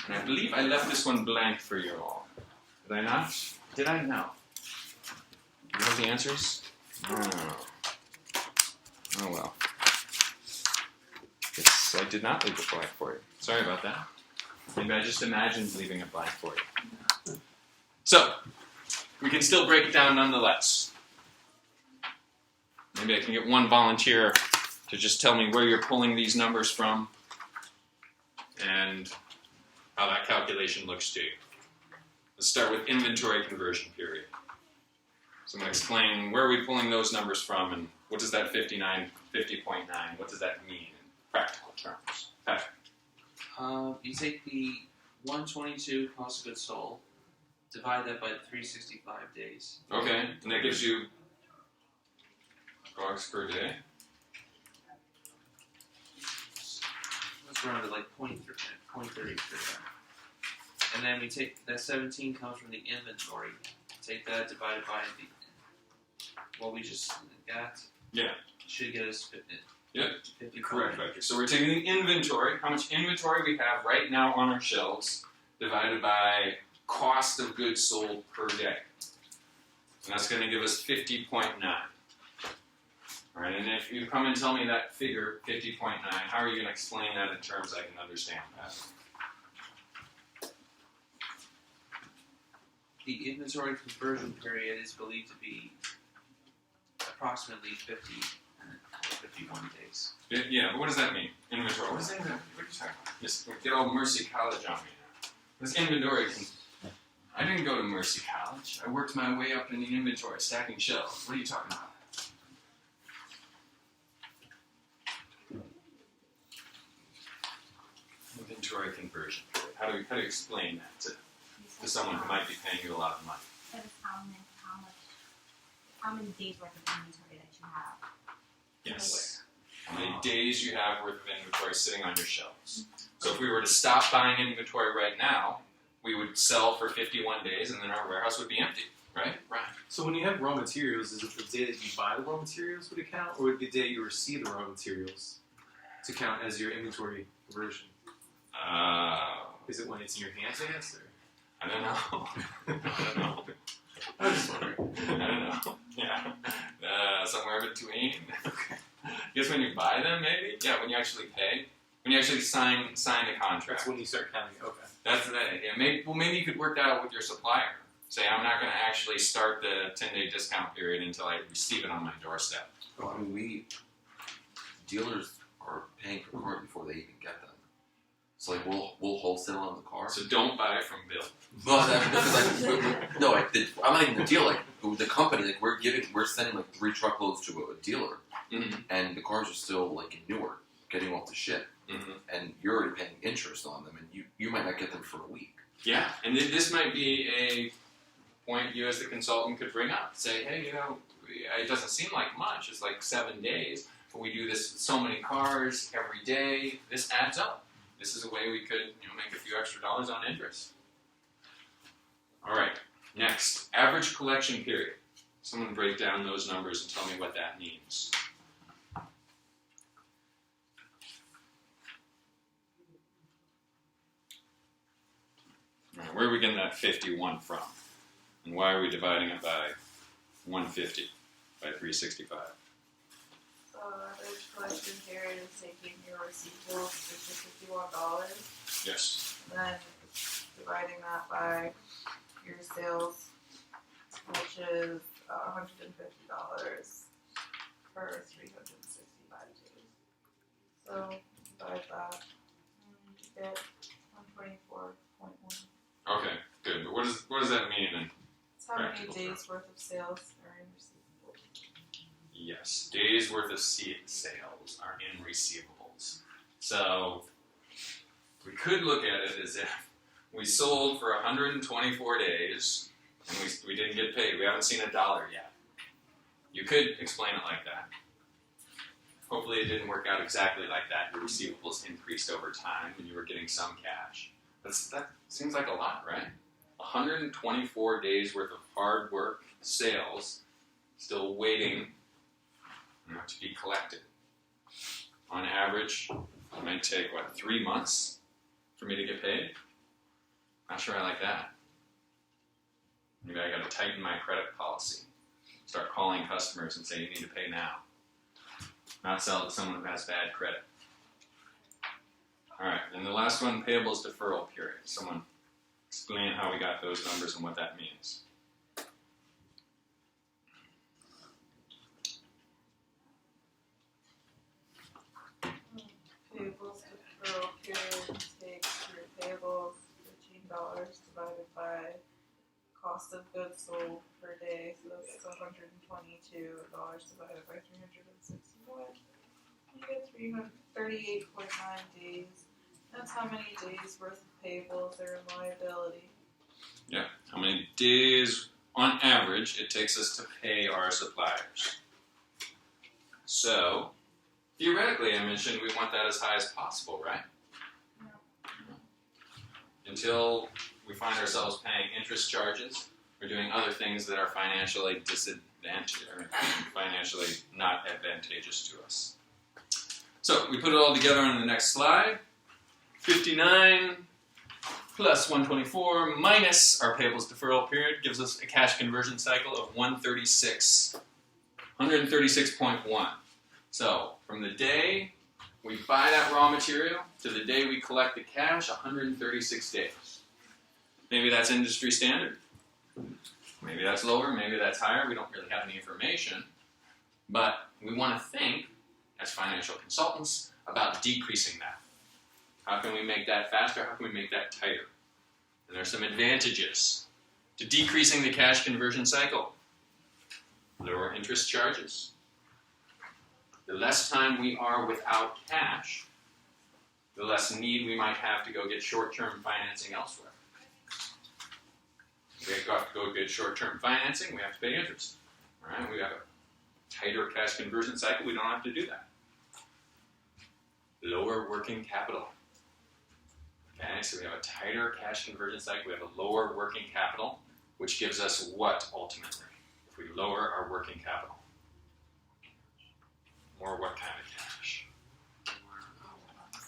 And I believe I left this one blank for you all. Did I not? Did I? No. You know the answers? Oh. Oh well. Guess I did not leave it blank for you. Sorry about that. Maybe I just imagined leaving it blank for you. So, we can still break it down nonetheless. Maybe I can get one volunteer to just tell me where you're pulling these numbers from and how that calculation looks to you. Let's start with inventory conversion period. So I'm going to explain where are we pulling those numbers from and what does that 50.9, what does that mean in practical terms? Patrick. You take the 122 cost of goods sold, divide that by 365 days. Okay, and that gives you COGS per day. Let's round it like 0.33. And then we take that 17 comes from the inventory. Take that divided by what we just got. Yeah. Should get us 50. Yep. 50. Correct, Patrick. So we're taking the inventory, how much inventory we have right now on our shelves, divided by cost of goods sold per day. And that's going to give us 50.9. Alright, and if you come and tell me that figure, 50.9, how are you going to explain that in terms I can understand, Patrick? The inventory conversion period is believed to be approximately 51 days. Yeah, but what does that mean? Inventory. What does that mean? What are you talking about? Just get all Mercy College on me now. What does inventory? I didn't go to Mercy College. I worked my way up in the inventory, stacking shelves. What are you talking about? Inventory conversion period. How do you explain that to someone who might be paying you a lot of money? That is how many days worth of inventory that you have. Yes. How many days you have worth of inventory sitting on your shelves. So if we were to stop buying inventory right now, we would sell for 51 days and then our warehouse would be empty, right? Right. So when you have raw materials, is it the day that you buy the raw materials would it count, or the day you receive the raw materials to count as your inventory conversion? Is it when it's in your hands, I guess? Or? I don't know. I don't know. I was just wondering. I don't know. Yeah. Somewhere in between. Guess when you buy them, maybe? Yeah, when you actually pay. When you actually sign the contract. That's when you start counting. Okay. That's that. Yeah. Maybe you could work that out with your supplier. Say, I'm not going to actually start the 10-day discount period until I receive it on my doorstep. Oh, I mean, dealers are paying for cars before they even get them. So like we'll wholesale on the car. So don't buy from Bill. No, I'm not even the dealer. Like the company, like we're sending like 3 truckloads to a dealer, Mm-hmm. and the cars are still like in Newark, getting off the ship, Mm-hmm. and you're already paying interest on them, and you might not get them for a week. Yeah, and this might be a point you as the consultant could bring up. Say, hey, it doesn't seem like much. It's like 7 days, but we do this with so many cars every day. This adds up. This is a way we could, make a few extra dollars on interest. All right, next, average collection period. Someone break down those numbers and tell me what that means. All right, where are we getting that 51 from? And why are we dividing it by 150 by 365? So average collection period is taking your receivables, which is $51, Yes. then dividing that by your sales, which is $150 for 365 days. So divide that and you get 124.1. Okay, good. But what does that mean then? That's how many Practical days worth of sales are in receivables. Yes, days worth of sales are in receivables. So we could look at it as if we sold for 124 days and we didn't get paid. We haven't seen $1 yet. You could explain it like that. Hopefully it didn't work out exactly like that. Your receivables increased over time and you were getting some cash. That seems like a lot, right? 124 days worth of hard work, sales, still waiting to be collected. On average, it might take, 3 months for me to get paid? Not sure I like that. Maybe I gotta tighten my credit policy. Start calling customers and say you need to pay now. Not sell to someone who has bad credit. Alright, and the last one, payables deferral period. Someone explain how we got those numbers and what that means. Payables deferral period takes your payables $13 divided by cost of goods sold per day, so that's $122 divided by 365. You get 338.9 days. That's how many days worth of payables are in liability. Yeah, how many days on average it takes us to pay our suppliers. So, theoretically, I mentioned we want that as high as possible, right? Yeah. Until we find ourselves paying interest charges or doing other things that are financially disadvantaged, or financially not advantageous to us. So, we put it all together on the next slide. 59 plus 124 minus our payables deferral period gives us a cash conversion cycle of 136. 136.1. So, from the day we buy that raw material to the day we collect the cash, 136 days. Maybe that's industry standard. Maybe that's lower, maybe that's higher. We don't really have any information. But we want to think, as financial consultants, about decreasing that. How can we make that faster? How can we make that tighter? And there's some advantages to decreasing the cash conversion cycle. Lower interest charges. The less time we are without cash, the less need we might have to go get short-term financing elsewhere. If we have to go get short-term financing, we have to pay interest. All right? We have a tighter cash conversion cycle, we don't have to do that. Lower working capital. Okay, so we have a tighter cash conversion cycle, we have a lower working capital, which gives us what ultimately? If we lower our working capital? More what kind of cash?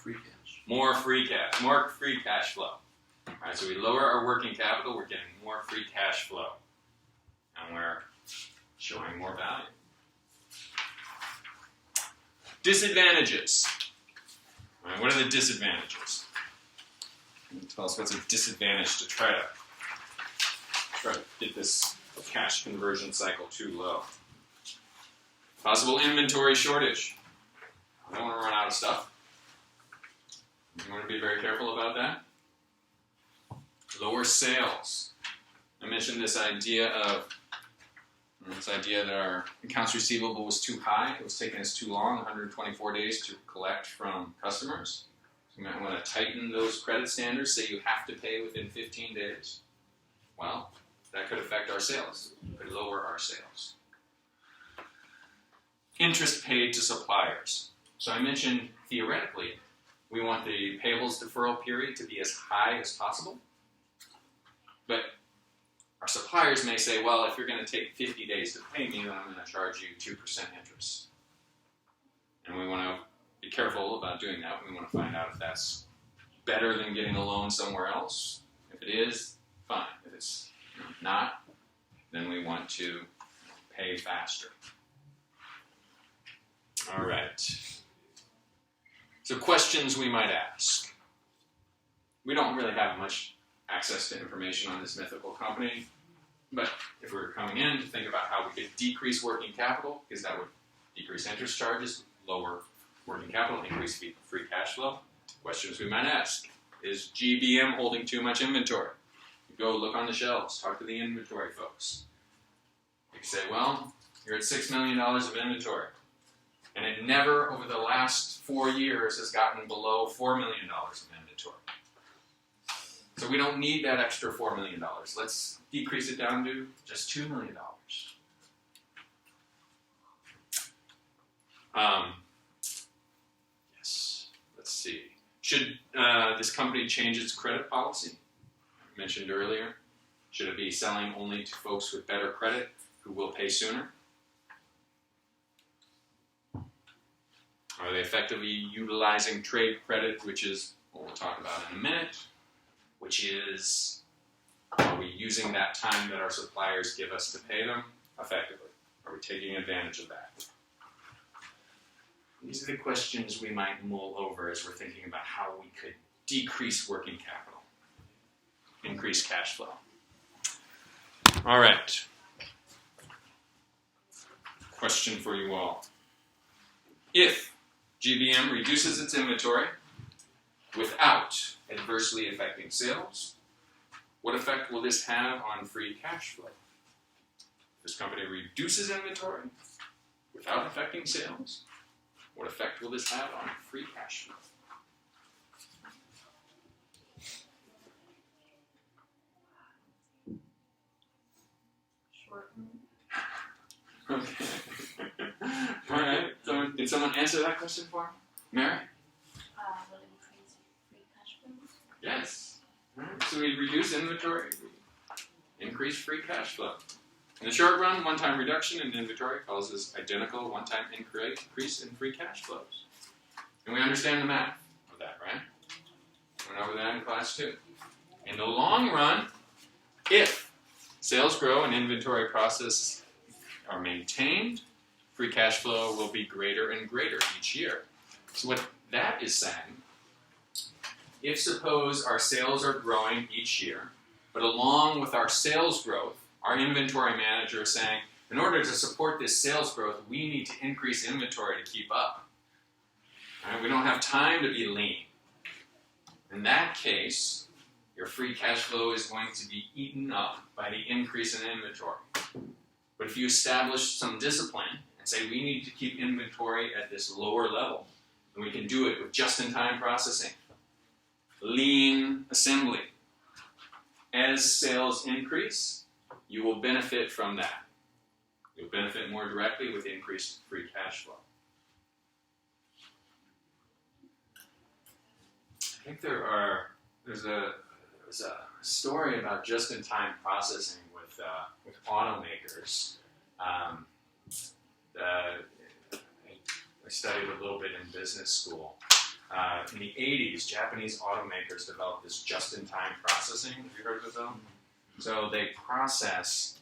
Free cash. More free cash flow. All right, so we lower our working capital, we're getting more free cash flow. And we're showing more value. Disadvantages. All right, what are the disadvantages? Tell us what's a disadvantage to try to get this cash conversion cycle too low. Possible inventory shortage. I don't want to run out of stuff. You want to be very careful about that. Lower sales. I mentioned this idea that our accounts receivable was too high. It was taking us too long, 124 days to collect from customers. So you might want to tighten those credit standards, say you have to pay within 15 days. Well, that could affect our sales. It could lower our sales. Interest paid to suppliers. So I mentioned, theoretically, we want the payables deferral period to be as high as possible. But our suppliers may say, well, if you're going to take 50 days to pay me, then I'm going to charge you 2% interest. And we want to be careful about doing that. We want to find out if that's better than getting a loan somewhere else. If it is, fine. If it's not, then we want to pay faster. All right. So questions we might ask. We don't really have much access to information on this mythical company, but if we were coming in to think about how we could decrease working capital, because that would decrease interest charges, lower working capital, increase free cash flow, questions we might ask. Is GBM holding too much inventory? You go look on the shelves, talk to the inventory folks. You can say, well, you're at $6 million of inventory. And it never, over the last 4 years, has gotten below $4 million of inventory. So we don't need that extra $4 million. Let's decrease it down to just $2 million. Yes, let's see. Should this company change its credit policy? I mentioned earlier. Should it be selling only to folks with better credit who will pay sooner? Are they effectively utilizing trade credit, which is what we'll talk about in a minute, which is, are we using that time that our suppliers give us to pay them effectively? Are we taking advantage of that? These are the questions we might mull over as we're thinking about how we could decrease working capital, increase cash flow. All right. Question for you all. If GBM reduces its inventory without adversely affecting sales, what effect will this have on free cash flow? This company reduces inventory without affecting sales. What effect will this have on free cash flow? Shorten. Okay. All right. So, did someone answer that question for me? Mary? Will it increase free cash flow? Yes. All right. So we reduce inventory, we increase free cash flow. In the short run, one-time reduction in inventory causes identical one-time increase in free cash flows. And we understand the math of that, right? Went over that in class 2. In the long run, if sales grow and inventory process are maintained, free cash flow will be greater and greater each year. So what that is saying, if suppose our sales are growing each year, but along with our sales growth, our inventory manager is saying, in order to support this sales growth, we need to increase inventory to keep up. Right? We don't have time to be lean. In that case, your free cash flow is going to be eaten up by the increase in inventory. But if you establish some discipline and say we need to keep inventory at this lower level, and we can do it with just-in-time processing, lean assembly, as sales increase, you will benefit from that. You'll benefit more directly with increased free cash flow. I think there's a story about just-in-time processing with automakers. I studied a little bit in business school. In the 80s, Japanese automakers developed this just-in-time processing. Have you heard of it though? So they process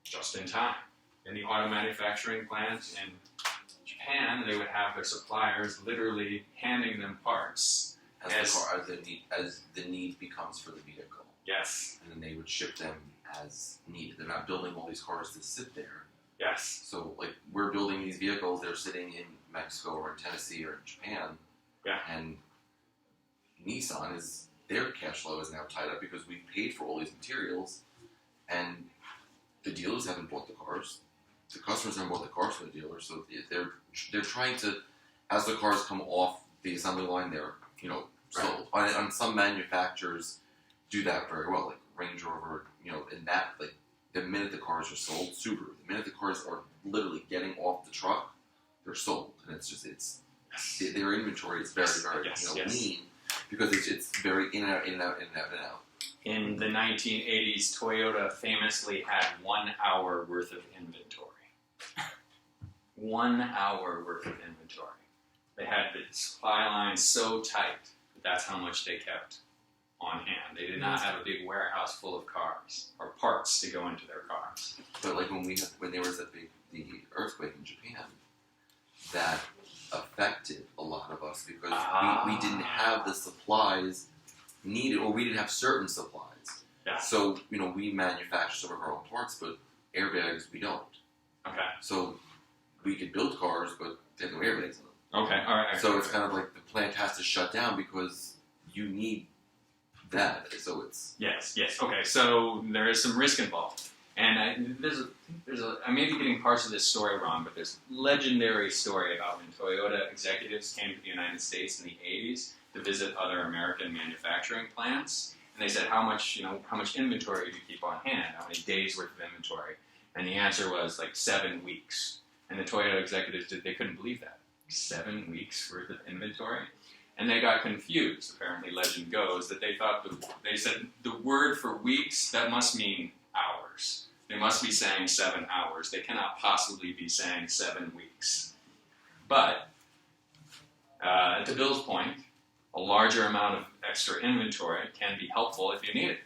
just-in-time. In the auto manufacturing plant in Japan, they would have their suppliers literally handing them parts. As the need becomes for the vehicle. Yes. And then they would ship them as needed. They're not building all these cars to sit there. Yes. So, like, we're building these vehicles, they're sitting in Mexico or in Tennessee or in Japan. Yeah. And Nissan their cash flow is now tied up because we paid for all these materials and the dealers haven't bought the cars. The customers haven't bought the cars from the dealers. So they're trying to, as the cars come off the assembly line, they're, sold. On some manufacturers do that very well, like Range Rover, in that, like, the minute the cars are sold, Subaru, the minute the cars are literally getting off the truck, they're sold. And their inventory is very, very lean because it's very in and out, in and out, in and out, in and out. In the 1980s, Toyota famously had 1 hour worth of inventory. 1 hour worth of inventory. They had the supply line so tight that that's how much they kept on hand. They did not have a big warehouse full of cars or parts to go into their cars. But like when there was the earthquake in Japan, that affected a lot of us because we didn't have the supplies needed, or we didn't have certain supplies. Yeah. So we manufacture some of our own parts, but airbags we don't. Okay. So we could build cars, but they have no airbags in them. Okay. All right. So it's kind of like the plant has to shut down because you need that. So it's Yes. Okay. So there is some risk involved, and I may be getting parts of this story wrong, but there's a legendary story about when Toyota executives came to the United States in the 80s to visit other American manufacturing plants, and they said, how much inventory do you keep on hand? How many days worth of inventory? And the answer was like 7 weeks. And the Toyota executives they couldn't believe that. 7 weeks worth of inventory? And they got confused. Apparently, legend goes that they said the word for weeks, that must mean hours. They must be saying 7 hours. They cannot possibly be saying 7 weeks. But To Bill's point, a larger amount of extra inventory can be helpful if you need it.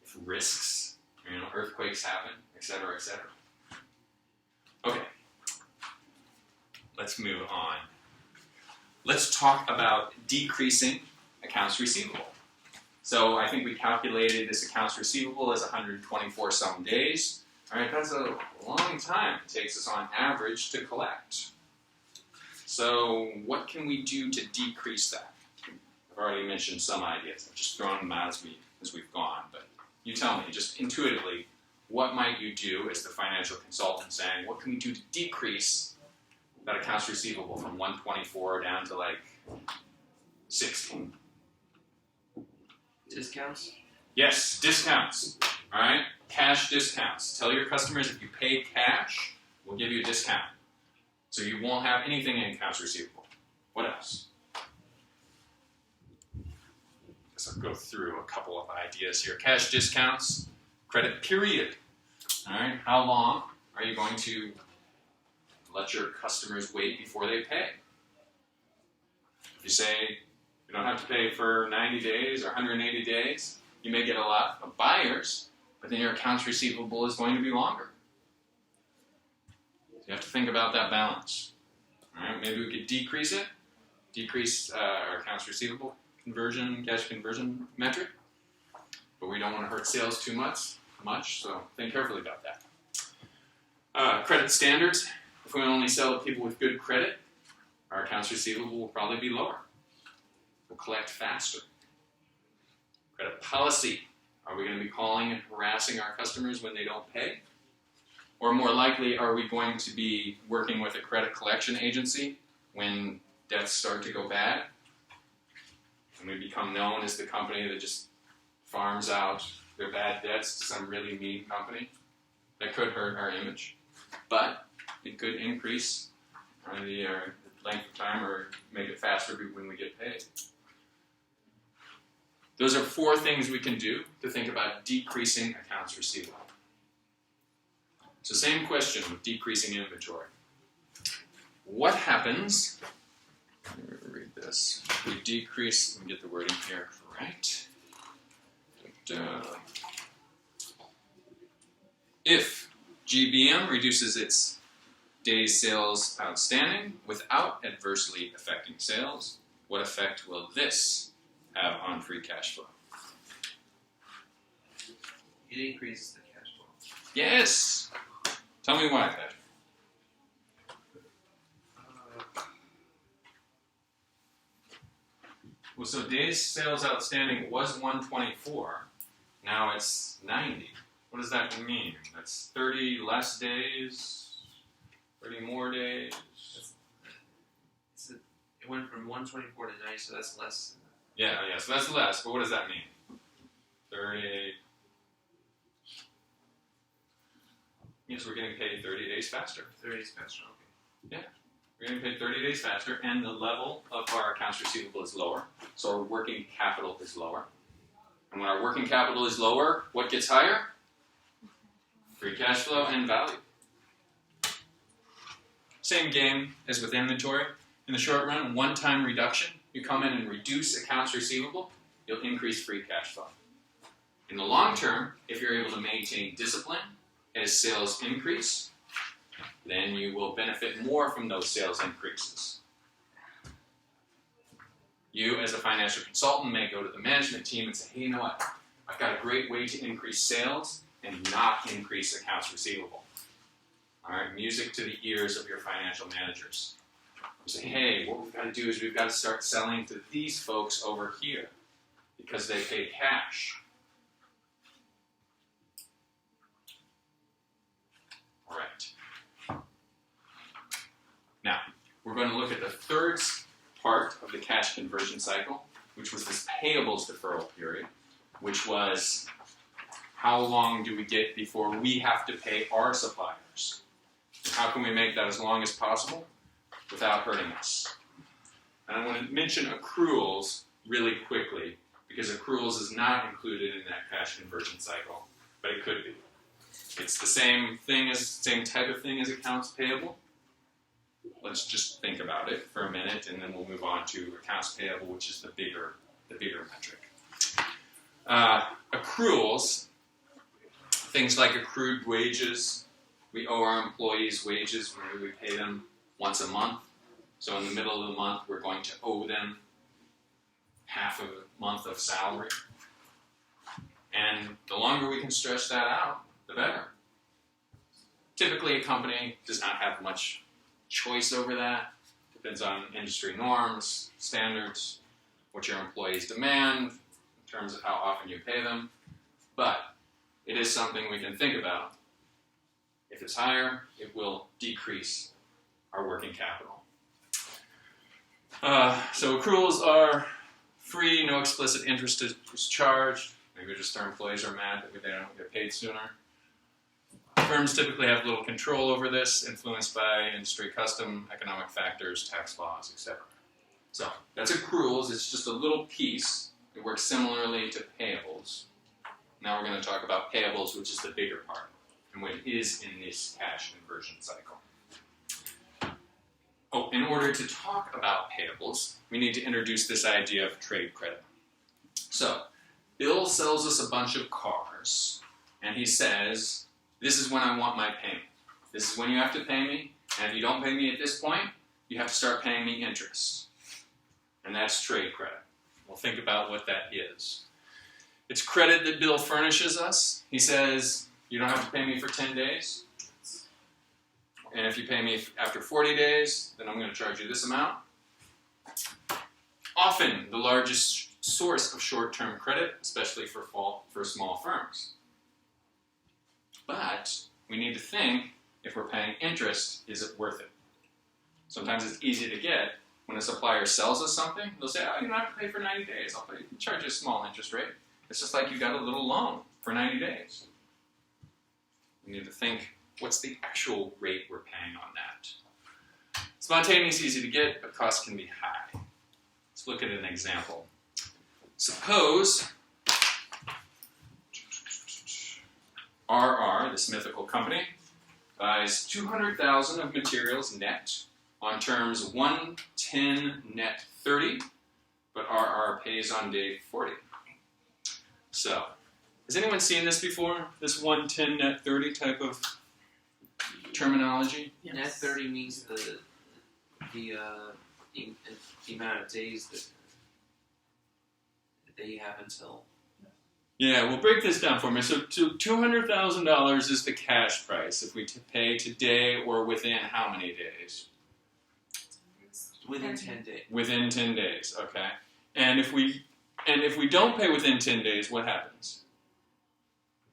If risks, earthquakes happen, etc., etc. Okay, let's move on. Let's talk about decreasing accounts receivable. So I think we calculated this accounts receivable as 124 some days. All right, that's a long time it takes us on average to collect. So what can we do to decrease that? I've already mentioned some ideas. I've just thrown them out as we've gone, but you tell me, just intuitively, what might you do as the financial consultant saying, what can we do to decrease that accounts receivable from 124 down to like 16? Discounts? Yes, discounts. All right, cash discounts. Tell your customers if you pay cash, we'll give you a discount. So you won't have anything in accounts receivable. What else? Guess I'll go through a couple of ideas here. Cash discounts, credit period. All right, how long are you going to let your customers wait before they pay? If you say you don't have to pay for 90 days or 180 days, you may get a lot of buyers, but then your accounts receivable is going to be longer. So you have to think about that balance. All right, maybe we could decrease our accounts receivable conversion, cash conversion metric, but we don't want to hurt sales too much, so think carefully about that. Credit standards. If we only sell to people with good credit, our accounts receivable will probably be lower. We'll collect faster. Credit policy. Are we going to be calling and harassing our customers when they don't pay? Or more likely, are we going to be working with a credit collection agency when debts start to go bad? And we become known as the company that just farms out their bad debts to some really mean company? That could hurt our image. But it could increase the length of time or make it faster when we get paid. Those are 4 things we can do to think about decreasing accounts receivable. So same question with decreasing inventory. What happens, let me read this, we decrease, let me get the wording here right. If GBM reduces its days sales outstanding without adversely affecting sales, what effect will this have on free cash flow? It increases the cash flow. Yes! Tell me why, Patrick. Well, so days sales outstanding was 124. Now it's 90. What does that mean? That's 30 less days, 30 more days. It went from 124 to 90, so that's less. Yeah, so that's less, but what does that mean? 38. Means we're getting paid 30 days faster. 30 days faster, okay. We're getting paid 30 days faster, and the level of our accounts receivable is lower, so our working capital is lower. And when our working capital is lower, what gets higher? Free cash flow and value. Same game as with inventory. In the short run, one-time reduction, you come in and reduce accounts receivable, you'll increase free cash flow. In the long term, if you're able to maintain discipline as sales increase, then you will benefit more from those sales increases. You, as a financial consultant, may go to the management team and say, hey, you know what? I've got a great way to increase sales and not increase accounts receivable. All right, music to the ears of your financial managers. You say, hey, what we've got to do is we've got to start selling to these folks over here because they pay cash. All right. Now, we're going to look at the third part of the cash conversion cycle, which was this payables deferral period, which was how long do we get before we have to pay our suppliers? And how can we make that as long as possible without hurting us? And I want to mention accruals really quickly, because accruals is not included in that cash conversion cycle, but it could be. It's the same type of thing as accounts payable. let's just think about it for a minute, and then we'll move on to accounts payable, which is the bigger metric. Accruals, things like accrued wages. We owe our employees wages when we pay them once a month. So in the middle of the month, we're going to owe them half of a month of salary. And the longer we can stretch that out, the better. Typically, a company does not have much choice over that. Depends on industry norms, standards, what your employees demand in terms of how often you pay them. But it is something we can think about. If it's higher, it will decrease our working capital. So accruals are free, no explicit interest is charged. Maybe just our employees are mad that they don't get paid sooner. Firms typically have little control over this, influenced by industry custom, economic factors, tax laws, etc. So that's accruals. It's just a little piece. It works similarly to payables. Now we're going to talk about payables, which is the bigger part, and what is in this cash conversion cycle. Oh, in order to talk about payables, we need to introduce this idea of trade credit. So, Bill sells us a bunch of cars, and he says, this is when I want my payment. This is when you have to pay me, and if you don't pay me at this point, you have to start paying me interest. And that's trade credit. We'll think about what that is. It's credit that Bill furnishes us. He says, you don't have to pay me for 10 days. And if you pay me after 40 days, then I'm going to charge you this amount. Often the largest source of short-term credit, especially for small firms. But we need to think, if we're paying interest, is it worth it? Sometimes it's easy to get. When a supplier sells us something, they'll say, oh, you don't have to pay for 90 days. I'll charge you a small interest rate. It's just like you got a little loan for 90 days. We need to think, what's the actual rate we're paying on that? Spontaneous is easy to get, but costs can be high. Let's look at an example. Suppose RR, this mythical company, buys 200,000 of materials net on terms 110 net 30, but RR pays on day 40. So, has anyone seen this before? This 110 net 30 type of terminology? Net 30 means the amount of days that they have until. Yeah, we'll break this down for me. So $200,000 is the cash price if we pay today or within how many days? Within 10 days. Within 10 days, okay. And if we don't pay within 10 days, what happens?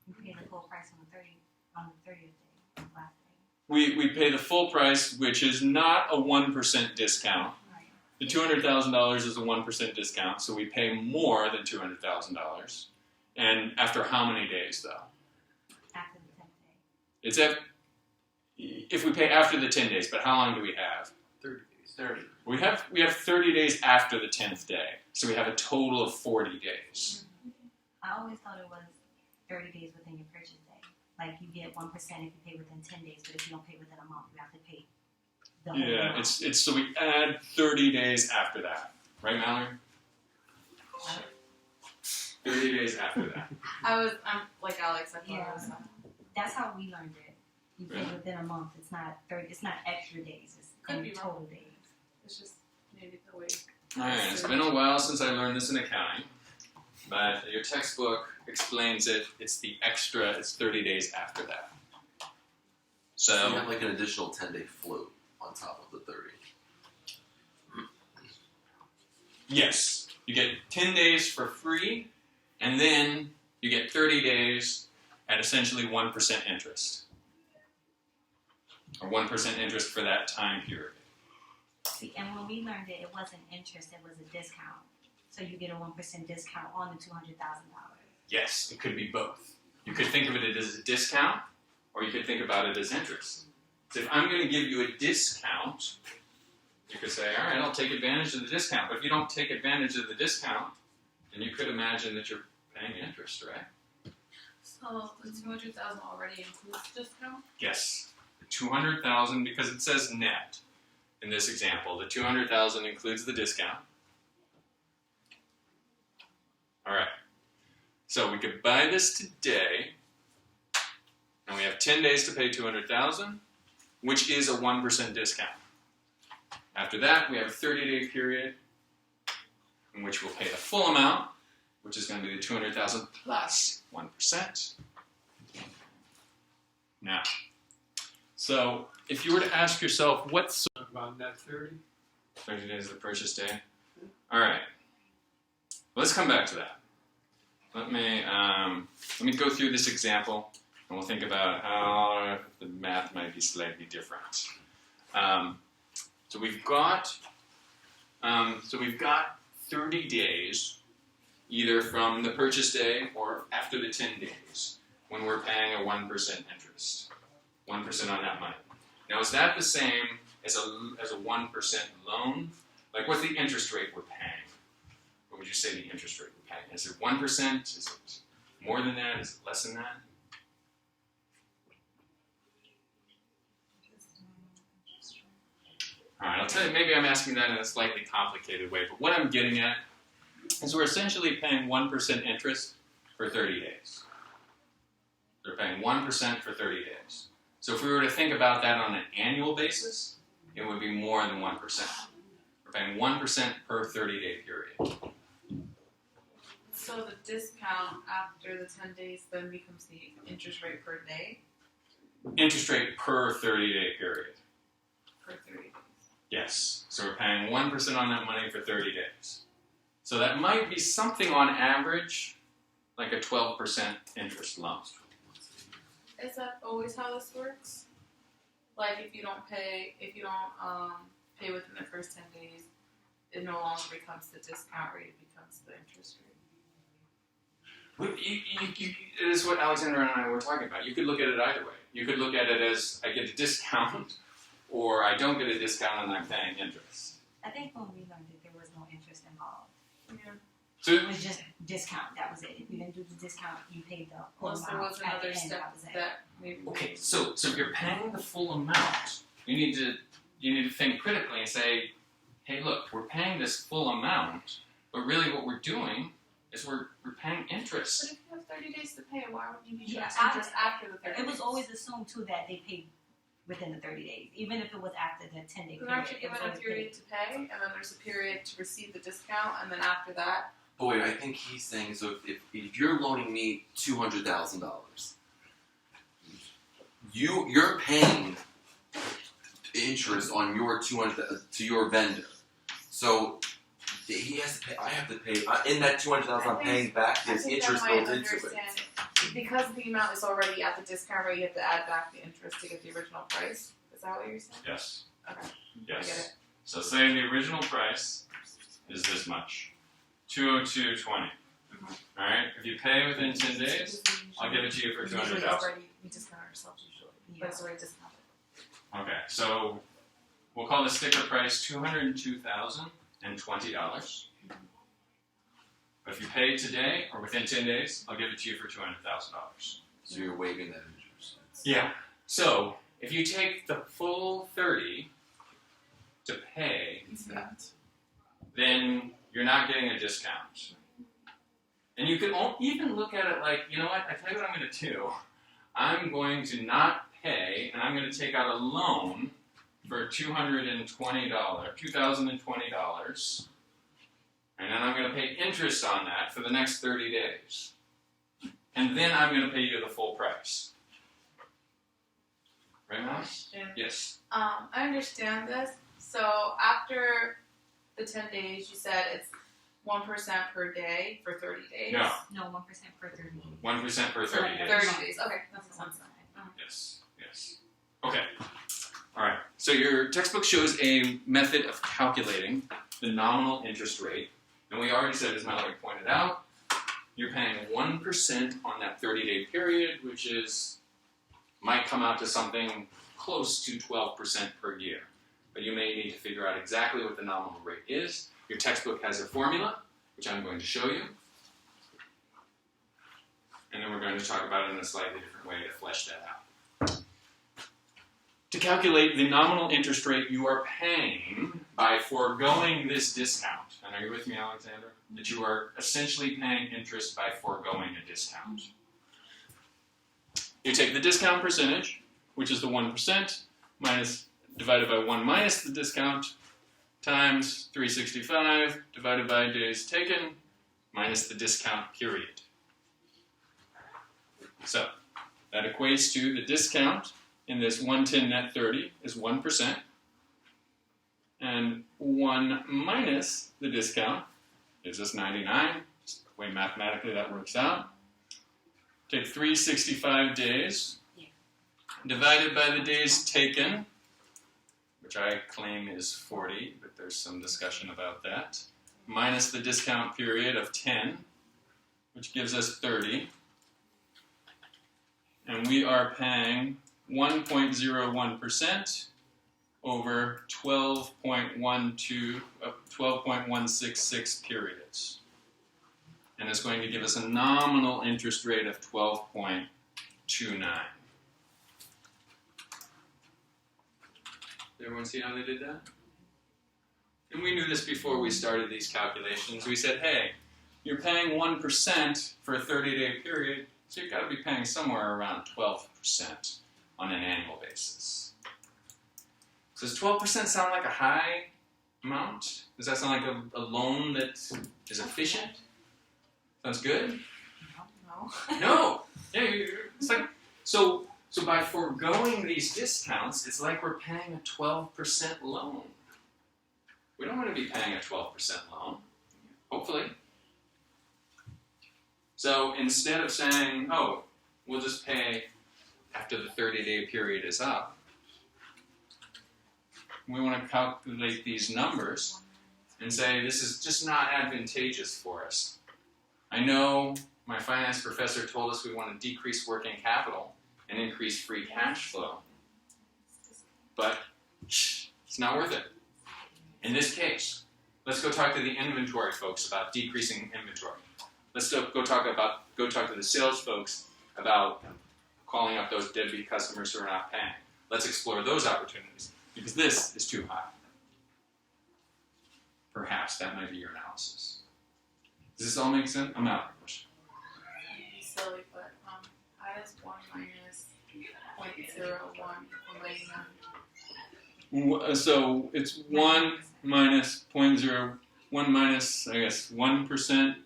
You pay the full price on the 30th day, last day. We pay the full price, which is not a 1% discount. Right. The $200,000 is a 1% discount, so we pay more than $200,000. And after how many days, though? After the 10th day. If we pay after the 10 days, but how long do we have? 30 days. 30. We have 30 days after the 10th day, so we have a total of 40 days. I always thought it was 30 days within your purchase day. Like you get 1% if you pay within 10 days, but if you don't pay within a month, you have to pay the whole Yeah, amount. it's so we add 30 days after that, right, Mallory? 30 days after that. I'm like Alex, I thought Yeah. it was That's how we learned it. You pay Really? within a month. It's not 30. It's not extra days. It's Could be total days. it's just maybe the way. Alright, it's been a while since I learned this in accounting, but your textbook explains it. It's the extra, it's 30 days after that. So you So, have like an additional 10-day float on top of the 30. yes, you get 10 days for free, and then you get 30 days at essentially 1% interest. Or 1% interest for that time period. See, and when we learned it, it wasn't interest. It was a discount. So you get a 1% discount on the $200,000. Yes, it could be both. You could think of it as a discount, or you could think about it as interest. So if I'm going to give you a discount, you could say, all right, I'll take advantage of the discount. But if you don't take advantage of the discount, then you could imagine that you're paying interest, right? So the 200,000 already includes discount. Yes, the 200,000 because it says net. in this example, the $200,000 includes the discount. All right. So we could buy this today, and we have 10 days to pay $200,000, which is a 1% discount. After that, we have a 30-day period in which we'll pay the full amount, which is going to be the $200,000 plus 1%. Now, so if you were to ask yourself, what's About net 30. 30 days of the purchase day? All right. Let's come back to that. Let me go through this example, and we'll think about how the math might be slightly different. So we've got 30 days, either from the purchase day or after the 10 days, when we're paying a 1% interest, 1% on that money. Now, is that the same as a 1% loan? Like, what's the interest rate we're paying? What would you say the interest rate we're paying? Is it 1%? Is it more than that? Is it less than that? All right, I'll tell you, maybe I'm asking that in a slightly complicated way, but what I'm getting at is we're essentially paying 1% interest for 30 days. They're paying 1% for 30 days. So if we were to think about that on an annual basis, it would be more than 1%. We're paying 1% per 30-day period. So the discount after the 10 days then becomes the interest rate per day Interest rate per 30-day period. per 30 days. Yes. So we're paying 1% on that money for 30 days. So that might be something on average like a 12% interest loan. Is that always how this works? Like if you don't pay within the first 10 days, it no longer becomes the discount rate, it becomes the interest rate. It is what Alexandra and I were talking about. You could look at it either way. You could look at it as I get a discount, or I don't get a discount and I'm paying interest. I think when we learned it, there was no interest involved. Yeah. So, It was just discount. That was it. If you didn't do the discount, you paid the whole Unless there amount was at the another end. step That was it. that maybe. okay, so if you're paying the full amount, you need to think critically and say, hey, look, we're paying this full amount, but really what we're doing is we're paying But interest. if you have 30 days to pay, why would you need Yeah, interest after the 30 days? It was always assumed too that they paid within the 30 days, even if it was after the 10-day Then period. aren't you it given was a always period to pay, and then there's a period to receive the discount, and then after that, But wait, I think he's saying, so if you're loaning me $200,000, you're paying interest on your $200,000 to your vendor. So he has to pay. I have to pay in that $200,000 I'm paying back. I There's think interest I might built into it. understand it. Because the amount is already at the discount rate, you have to add back the interest to get the original price. Is that what you're saying? Yes. Okay. I Yes. get it. So say the original price is this much, $202.20. All right. If you pay within 10 days, I'll give it to you for Usually $200,000. already, we discount ourselves usually, but it's already discounted. Okay. So we'll call the sticker price $202,020. But if you pay today or within 10 days, I'll give it to you for $200,000. So you're waiving that interest. Yeah. So if you take the full 30 to pay, then you're not getting a discount. And you could even look at it like, you know what? I tell you what I'm going to do. I'm going to not pay, and I'm going to take out a loan for $2,020, and then I'm going to pay interest on that for the next 30 days. And then I'm going to pay you the full price. Right, Mom? Question. Yes. I understand this. So after the 10 days, you said it's 1% per day for 30 days. No. No, 1% per 30 days. 1% per 30 days. 30 days. Okay, that's That's one one side. side. Yes, yes. Okay. All right. So your textbook shows a method of calculating the nominal interest rate. And we already said, as Mallory pointed out, you're paying 1% on that 30-day period, which might come out to something close to 12% per year. But you may need to figure out exactly what the nominal rate is. Your textbook has a formula, which I'm going to show you. And then we're going to talk about it in a slightly different way to flesh that out. to calculate the nominal interest rate you are paying by foregoing this discount. And are you with me, Alexander? That you are essentially paying interest by foregoing a discount. You take the discount percentage, which is the 1%, divided by 1 minus the discount, times 365, divided by days taken, minus the discount period. So, that equates to the discount in this 110 net 30 is 1%, and 1 minus the discount gives us 99, just the way mathematically that works out. Take 365 days, divided by the days taken, which I claim is 40, but there's some discussion about that, minus the discount period of 10, which gives us 30. And we are paying 1.01% over 12.166 periods. And it's going to give us a nominal interest rate of 12.29. Did everyone see how they did that? And we knew this before we started these calculations. We said, hey, you're paying 1% for a 30-day period, so you've got to be paying somewhere around 12% on an annual basis. So does 12% sound like a high amount? Does that sound like a loan that is efficient? Sounds good? No. No. Yeah, it's like, so by foregoing these discounts, it's like we're paying a 12% loan. We don't want to be paying a 12% loan, hopefully. So instead of saying, oh, we'll just pay after the 30-day period is up, we want to calculate these numbers and say this is just not advantageous for us. I know my finance professor told us we want to decrease working capital and increase free cash flow, but it's not worth it. In this case, let's go talk to the inventory folks about decreasing inventory. Let's go talk to the sales folks about calling up those deadbeat customers who are not paying. Let's explore those opportunities, because this is too high. Perhaps that might be your analysis. Does this all make sense? I'm out of question. Silly, but I is 1 minus 0.01 equal So it's 1 minus 0.0, 1 minus, I guess, 1%,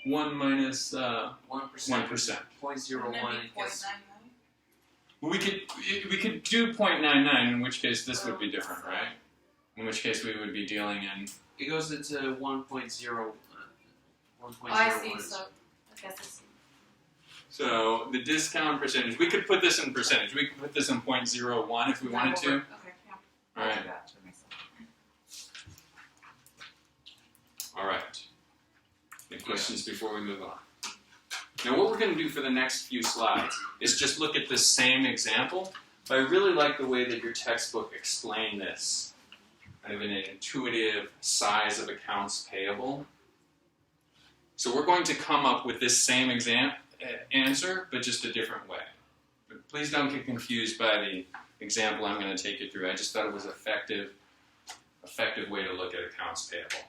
1 minus 1%. 0.01 equals. Well, we could do 0.99, in which case this would be different, right? In which case we would be dealing in. It goes into 1.0. 1.01. Oh, I see. So I guess it's. So the discount percentage, we could put this in percentage. We could put this in 0.01 if we wanted to. Okay, yeah. All right. All right. Any questions before we move on? Now what we're going to do for the next few slides is just look at this same example, but I really like the way that your textbook explained this. Kind of an intuitive size of accounts payable. So we're going to come up with this same answer, but just a different way. But please don't get confused by the example I'm going to take you through. I just thought it was an effective way to look at accounts payable.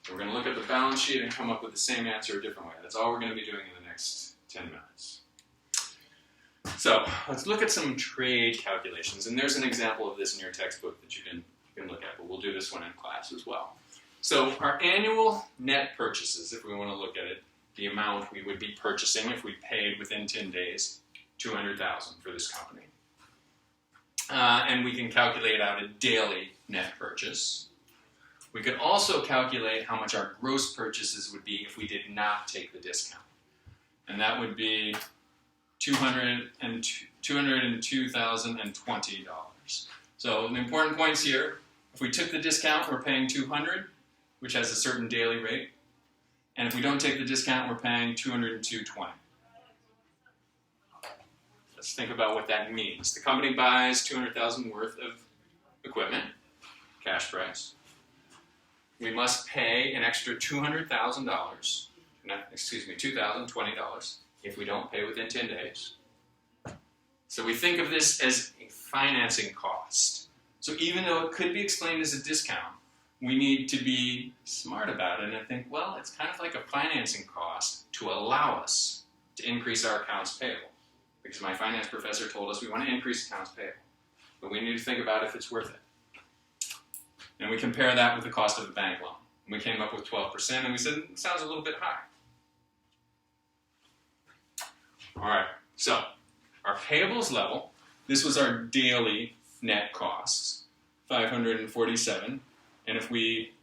So we're going to look at the balance sheet and come up with the same answer a different way. That's all we're going to be doing in the next 10 minutes. So let's look at some trade calculations. And there's an example of this in your textbook that you can look at, but we'll do this one in class as well. So our annual net purchases, if we want to look at it, the amount we would be purchasing if we paid within 10 days, $200,000 for this company. And we can calculate out a daily net purchase. We could also calculate how much our gross purchases would be if we did not take the discount. And that would be $202,020. So the important points here, if we took the discount, we're paying $200, which has a certain daily rate. And if we don't take the discount, we're paying $202.20. Let's think about what that means. The company buys $200,000 worth of equipment, cash price. We must pay an extra $220 if we don't pay within 10 days. So we think of this as a financing cost. So even though it could be explained as a discount, we need to be smart about it and think, well, it's kind of like a financing cost to allow us to increase our accounts payable. Because my finance professor told us we want to increase accounts payable. But we need to think about if it's worth it. And we compare that with the cost of a bank loan. And we came up with 12%, and we said, it sounds a little bit high. All right, so our payables level, this was our daily net costs, 547. And if we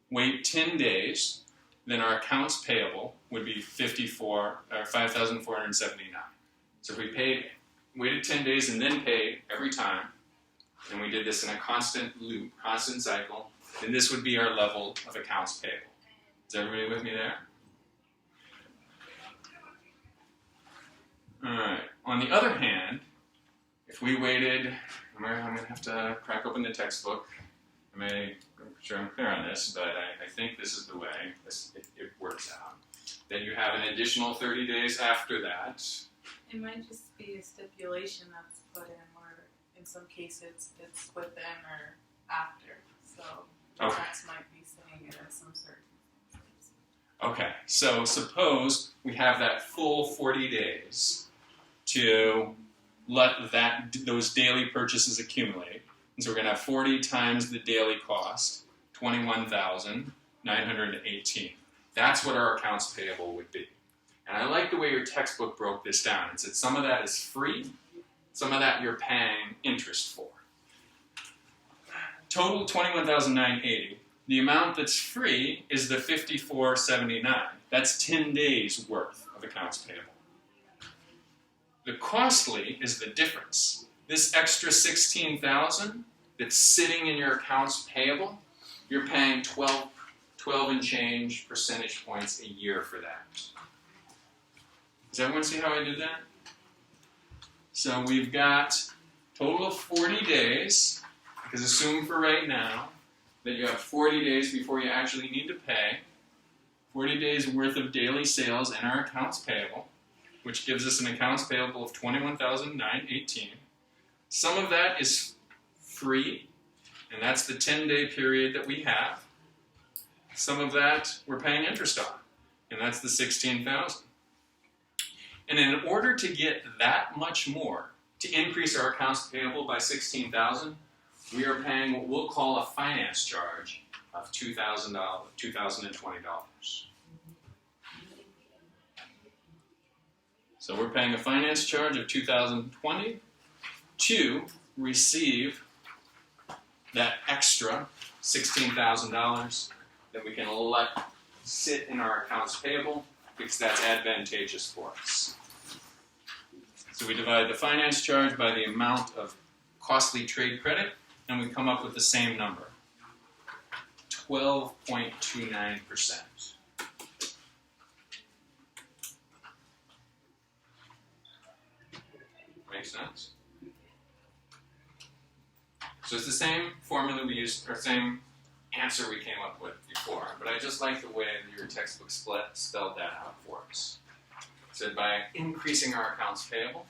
wait 10 days, then our accounts payable would be 5,479. So if we waited 10 days and then paid every time, and we did this in a constant loop, constant cycle, then this would be our level of accounts payable. Is everybody with me there? All right. On the other hand, if we waited, I'm going to have to crack open the textbook. I'm sure I'm clear on this, but I think this is the way it works out. That you have an additional 30 days after that. It might just be a stipulation that's put in where in some cases it's within or after. So the Okay. tax might be saying it at some certain circumstances. Okay, so suppose we have that full 40 days to let those daily purchases accumulate. And so we're going to have 40 times the daily cost, 21,918. That's what our accounts payable would be. And I like the way your textbook broke this down. It said some of that is free, some of that you're paying interest for. Total 21,980. The amount that's free is the 5479. That's 10 days worth of accounts payable. The costly is the difference. This extra 16,000 that's sitting in your accounts payable, you're paying 12 and change percentage points a year for that. Does everyone see how I did that? So we've got total of 40 days, because assume for right now that you have 40 days before you actually need to pay, 40 days worth of daily sales in our accounts payable, which gives us an accounts payable of 21,918. Some of that is free, and that's the 10-day period that we have. Some of that we're paying interest on, and that's the 16,000. And in order to get that much more, to increase our accounts payable by 16,000, we are paying what we'll call a finance charge of $2,020. So we're paying a finance charge of $2,020 to receive that extra $16,000 that we can let sit in our accounts payable because that's advantageous for us. So we divide the finance charge by the amount of costly trade credit, and we come up with the same number, 12.29%. Makes sense? So it's the same formula we used, or same answer we came up with before, but I just like the way your textbook spelled that out for us. It said by increasing our accounts payable,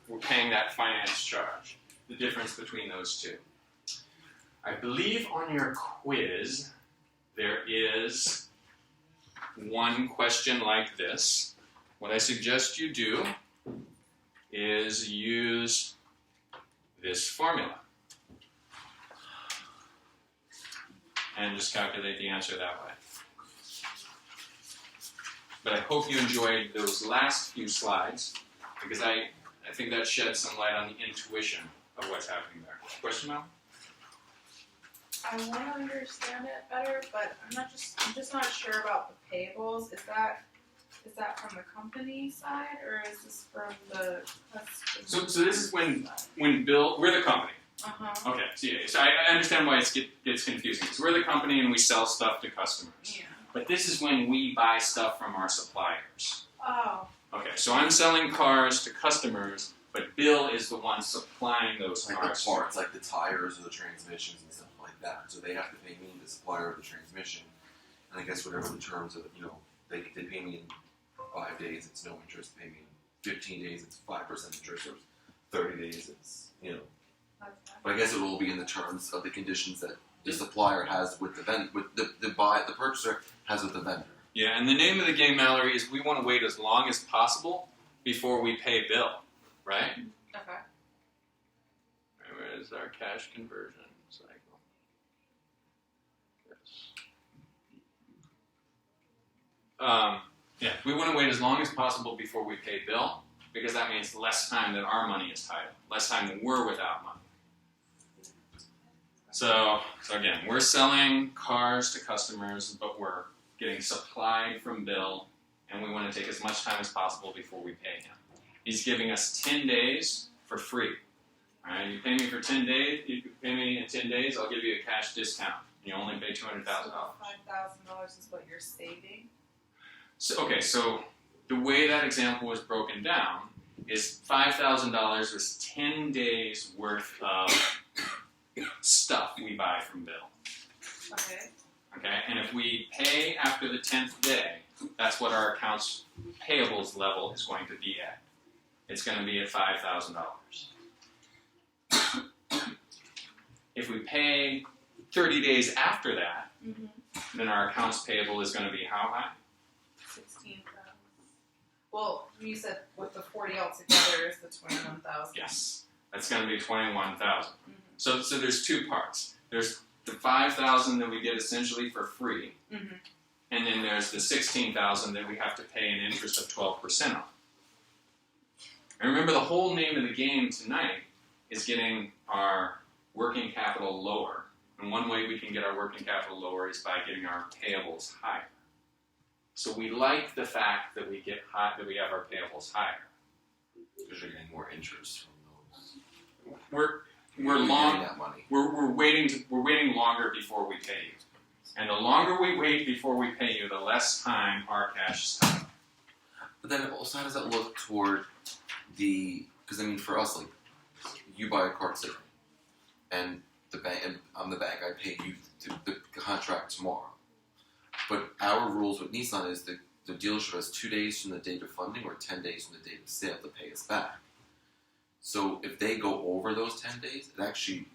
we're paying that finance charge, the difference between those two. I believe on your quiz there is one question like this. What I suggest you do is use this formula and just calculate the answer that way. But I hope you enjoyed those last few slides because I think that sheds some light on the intuition of what's happening there. Question, Mel? I want to understand it better, but I'm just not sure about the payables. Is that from the company side or is this from the customer? So this is when Bill, we're the company. Uh-huh. Okay, so I understand why it gets confusing. Because we're the company and we sell stuff to customers. Yeah. But this is when we buy stuff from our suppliers. Oh. Okay, so I'm selling cars to customers, but Bill is the one supplying those Like cars. the parts, like the tires or the transmissions and stuff like that. So they have to pay me, the supplier of the transmission, and I guess whatever the terms of, they pay me in 5 days. It's no interest. Pay me in 15 days it's 5% interest, or 30 days it's That's fine. But I guess it will be in the terms of the conditions that the supplier has with the the purchaser has with the vendor. Yeah, and the name of the game, Mallory, is we want to wait as long as possible before we pay bill, right? Okay. Where is our cash conversion cycle? Yeah, we want to wait as long as possible before we pay bill, because that means less time that our money is tied up, less time that we're without money. So again, we're selling cars to customers, but we're getting supplied from Bill, and we want to take as much time as possible before we pay him. He's giving us 10 days for free. All right, you pay me for 10 days. You pay me in 10 days, I'll give you a cash discount. You only pay $200,000. $5,000 is what you're saving. So the way that example was broken down is $5,000 was 10 days worth of stuff we buy from Bill. Okay. Okay, and if we pay after the 10th day, that's what our accounts payables level is going to be at. It's going to be at $5,000. If we pay 30 days after that, Mm-hmm. then our accounts payable is going to be how high? 16,000. Well, you said with the 40 altogether is the 21,000. Yes, that's going to be 21,000. Mm-hmm. So there's two parts. There's the 5,000 that we get essentially for free, Mm-hmm. and then there's the 16,000 that we have to pay an interest of 12% on. And remember, the whole name of the game tonight is getting our working capital lower. And one way we can get our working capital lower is by getting our payables higher. So we like the fact that we get that we have our payables higher. Because you're getting more interest from those. We're You're long. getting that money. We're waiting longer before we pay you. And the longer we wait before we pay you, the less time our cash is tied up. But then also, how does that look toward the? Because I mean, for us, like, you buy a car today, and the bank, and I'm the bank, I pay you the contract tomorrow. But our rules with Nissan is the dealership has 2 days from the date of funding or 10 days from the date of sale to pay us back. So if they go over those 10 days, it actually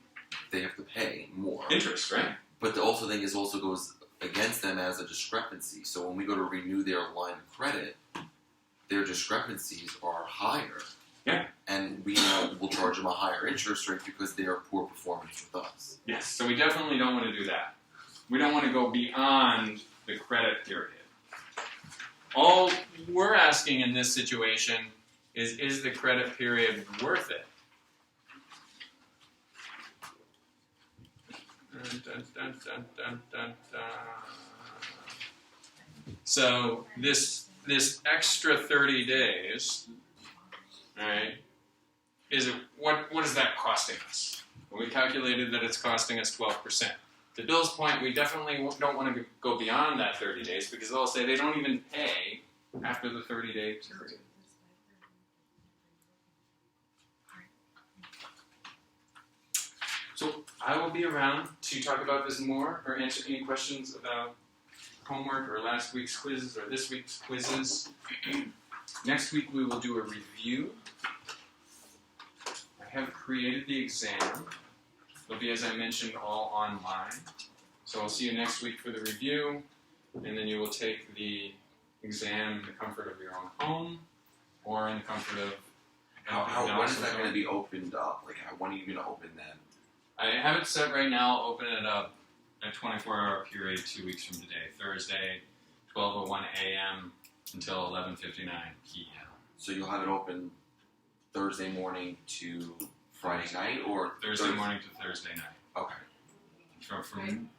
they have to pay more. Interest, right? But the also thing is also goes against them as a discrepancy. So when we go to renew their line of credit, their discrepancies are higher. Yeah. And we will charge them a higher interest rate because they are poor performance with us. Yes. So we definitely don't want to do that. We don't want to go beyond the credit period. All we're asking in this situation is the credit period worth it? Dun, dun, dun, dun, dun, dun. So this extra 30 days, all right, is it what is that costing us? Well, we calculated that it's costing us 12%. To Bill's point, we definitely don't want to go beyond that 30 days because they'll say they don't even pay after the 30-day period. So I will be around to talk about this more or answer any questions about homework or last week's quizzes or this week's quizzes. Next week we will do a review. I have created the exam. It'll be, as I mentioned, all online. So I'll see you next week for the review, and then you will take the exam in the comfort of your own home or in the comfort of... When is that going to be opened up? Like, when are you going to open that? I have it set right now. I'll open it up a 24-hour period 2 weeks from today, Thursday, 12:01 a.m. until 11:59 p.m. So you'll have it open Thursday morning to Friday night, or Thursday morning to Thursday night. Okay. From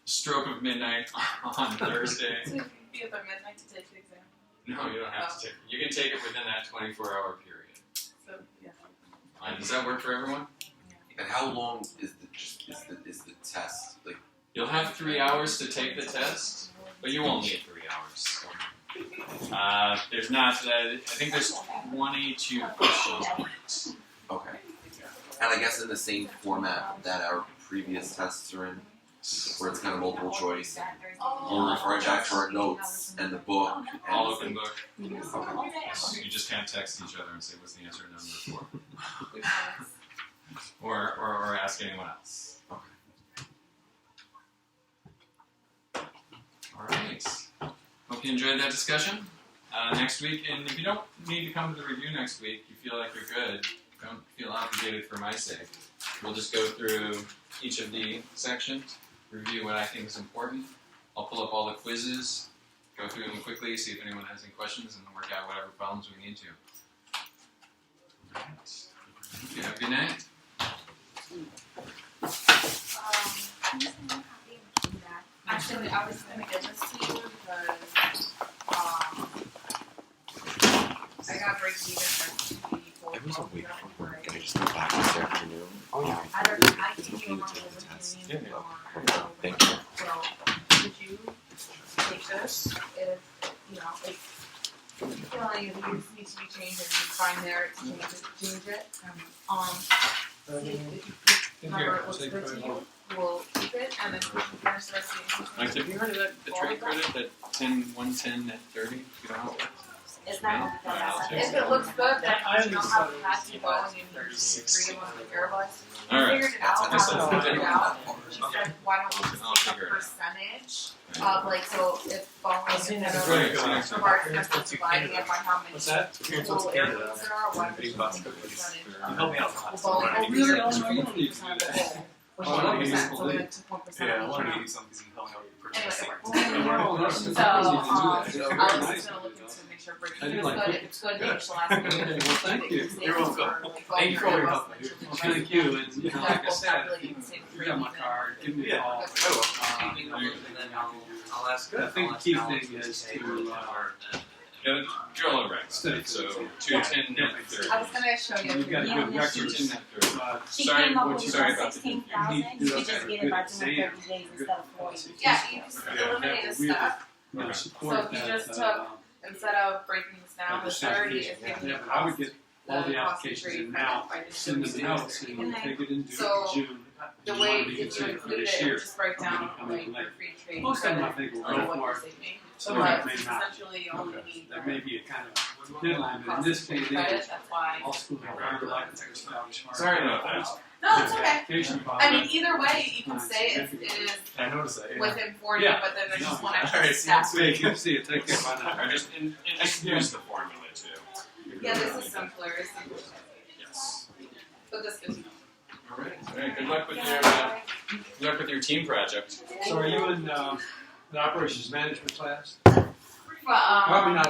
stroke of midnight on Thursday. So you can be up at midnight to take the exam. No, you don't have to take it. You can take it within that 24-hour period. So yeah. Does that work for everyone? And how long is the test? Like, You'll have 3 hours to take the test, but you won't need 3 hours. There's not. I think there's 22 questions. okay. And I guess in the same format that our previous tests are in. where it's kind of multiple choice. Oh. We're referring back to our notes and the book. And All open book. You just can't text each other and say, what's the answer to number 4? Or ask anyone else. Alright. Hope you enjoyed that discussion. Next week, and if you don't need to come to the review next week, you feel like you're good, don't feel obligated for my sake. We'll just go through each of the sections, review what I think is important. I'll pull up all the quizzes, go through them quickly, see if anyone has any questions, and then work out whatever problems we need to. Alright. Thank you. Have a good night. Actually, I was gonna give this to you because I got break even for 2 people. I was away from work and I just got back this afternoon. I think you want to Thank you. So, would you take this if, you know, like, feel like it needs to be changed and you find there to change it, if you remember it looks good to you, we'll keep it, and then we can finish the rest of the Mike, have you heard of that, the trade credit, that 110 net 30? You know how it works? It's not. If it looks good, then you know how it has to go and you agree on the earbuds. We Alright. figured it out, That's how to a- figure it out. She said, why don't we I'll just take figure a it out. percentage of, like, so if following instead of Right, so next of time. our expenses dividing it by how many What's that? total airplanes there are, what percentage of Help me out. Well, we really don't know what percent of the whole. Which Oh, is I 1%, wanna so we took 1% Yeah, I of want to each give you something because you can help me out with your Anyway, purchase. it works. So, I was just gonna look into make sure break I do even is like good, cookies. if it's good, maybe she'll ask me. Okay, well, thank you. Save You're welcome. for, like, Thank you for all your help. make sure the Thank device- you, and you know, Yeah, like I we'll said, calculate and save you break got my even. card, give me a Yeah. call. Okay. Keeping the loop, and then I'll ask. I think the I'll key ask thing Alex is pay to, for the card. Yeah, you're all right. Study. So 210 net 30. I was gonna show you. You've got a Yeah, good yeah, record. 210 net 30. She Sorry, came up what with you- sorry about the 16,000. You could just get it by doing 30 days instead of 40. Yeah, you just eliminate a step, You know, Okay. support So if you that, just took- instead of breaking this down, the 30 is giving you Yeah, but I would cost. get all the cost applications free in credit now, by just send them doing out, the saying 30. we'll take it and do it So, in June. The You way wanna be if you considered for include this it, it year. would just break down I mean, like like, your free trade most of them I credit think will or go what for you're it. saving. Some of But them may not. essentially you only need There the may be a kind of deadline, but in cost this of case, credit, that's why. all schools are under like to establish. Sorry about that. No, it's okay. Application I mean, process. either way, you can say it is I noticed that, yeah. within 40, Yeah. but then there's just one All extra right, step. see you, see you, take care, bye now. Or just use the formula too. Yeah, this is simpler, it's simpler. Yes. But this is. All right. Good luck with your team project. So are you in, the operations management class? Well, Probably not.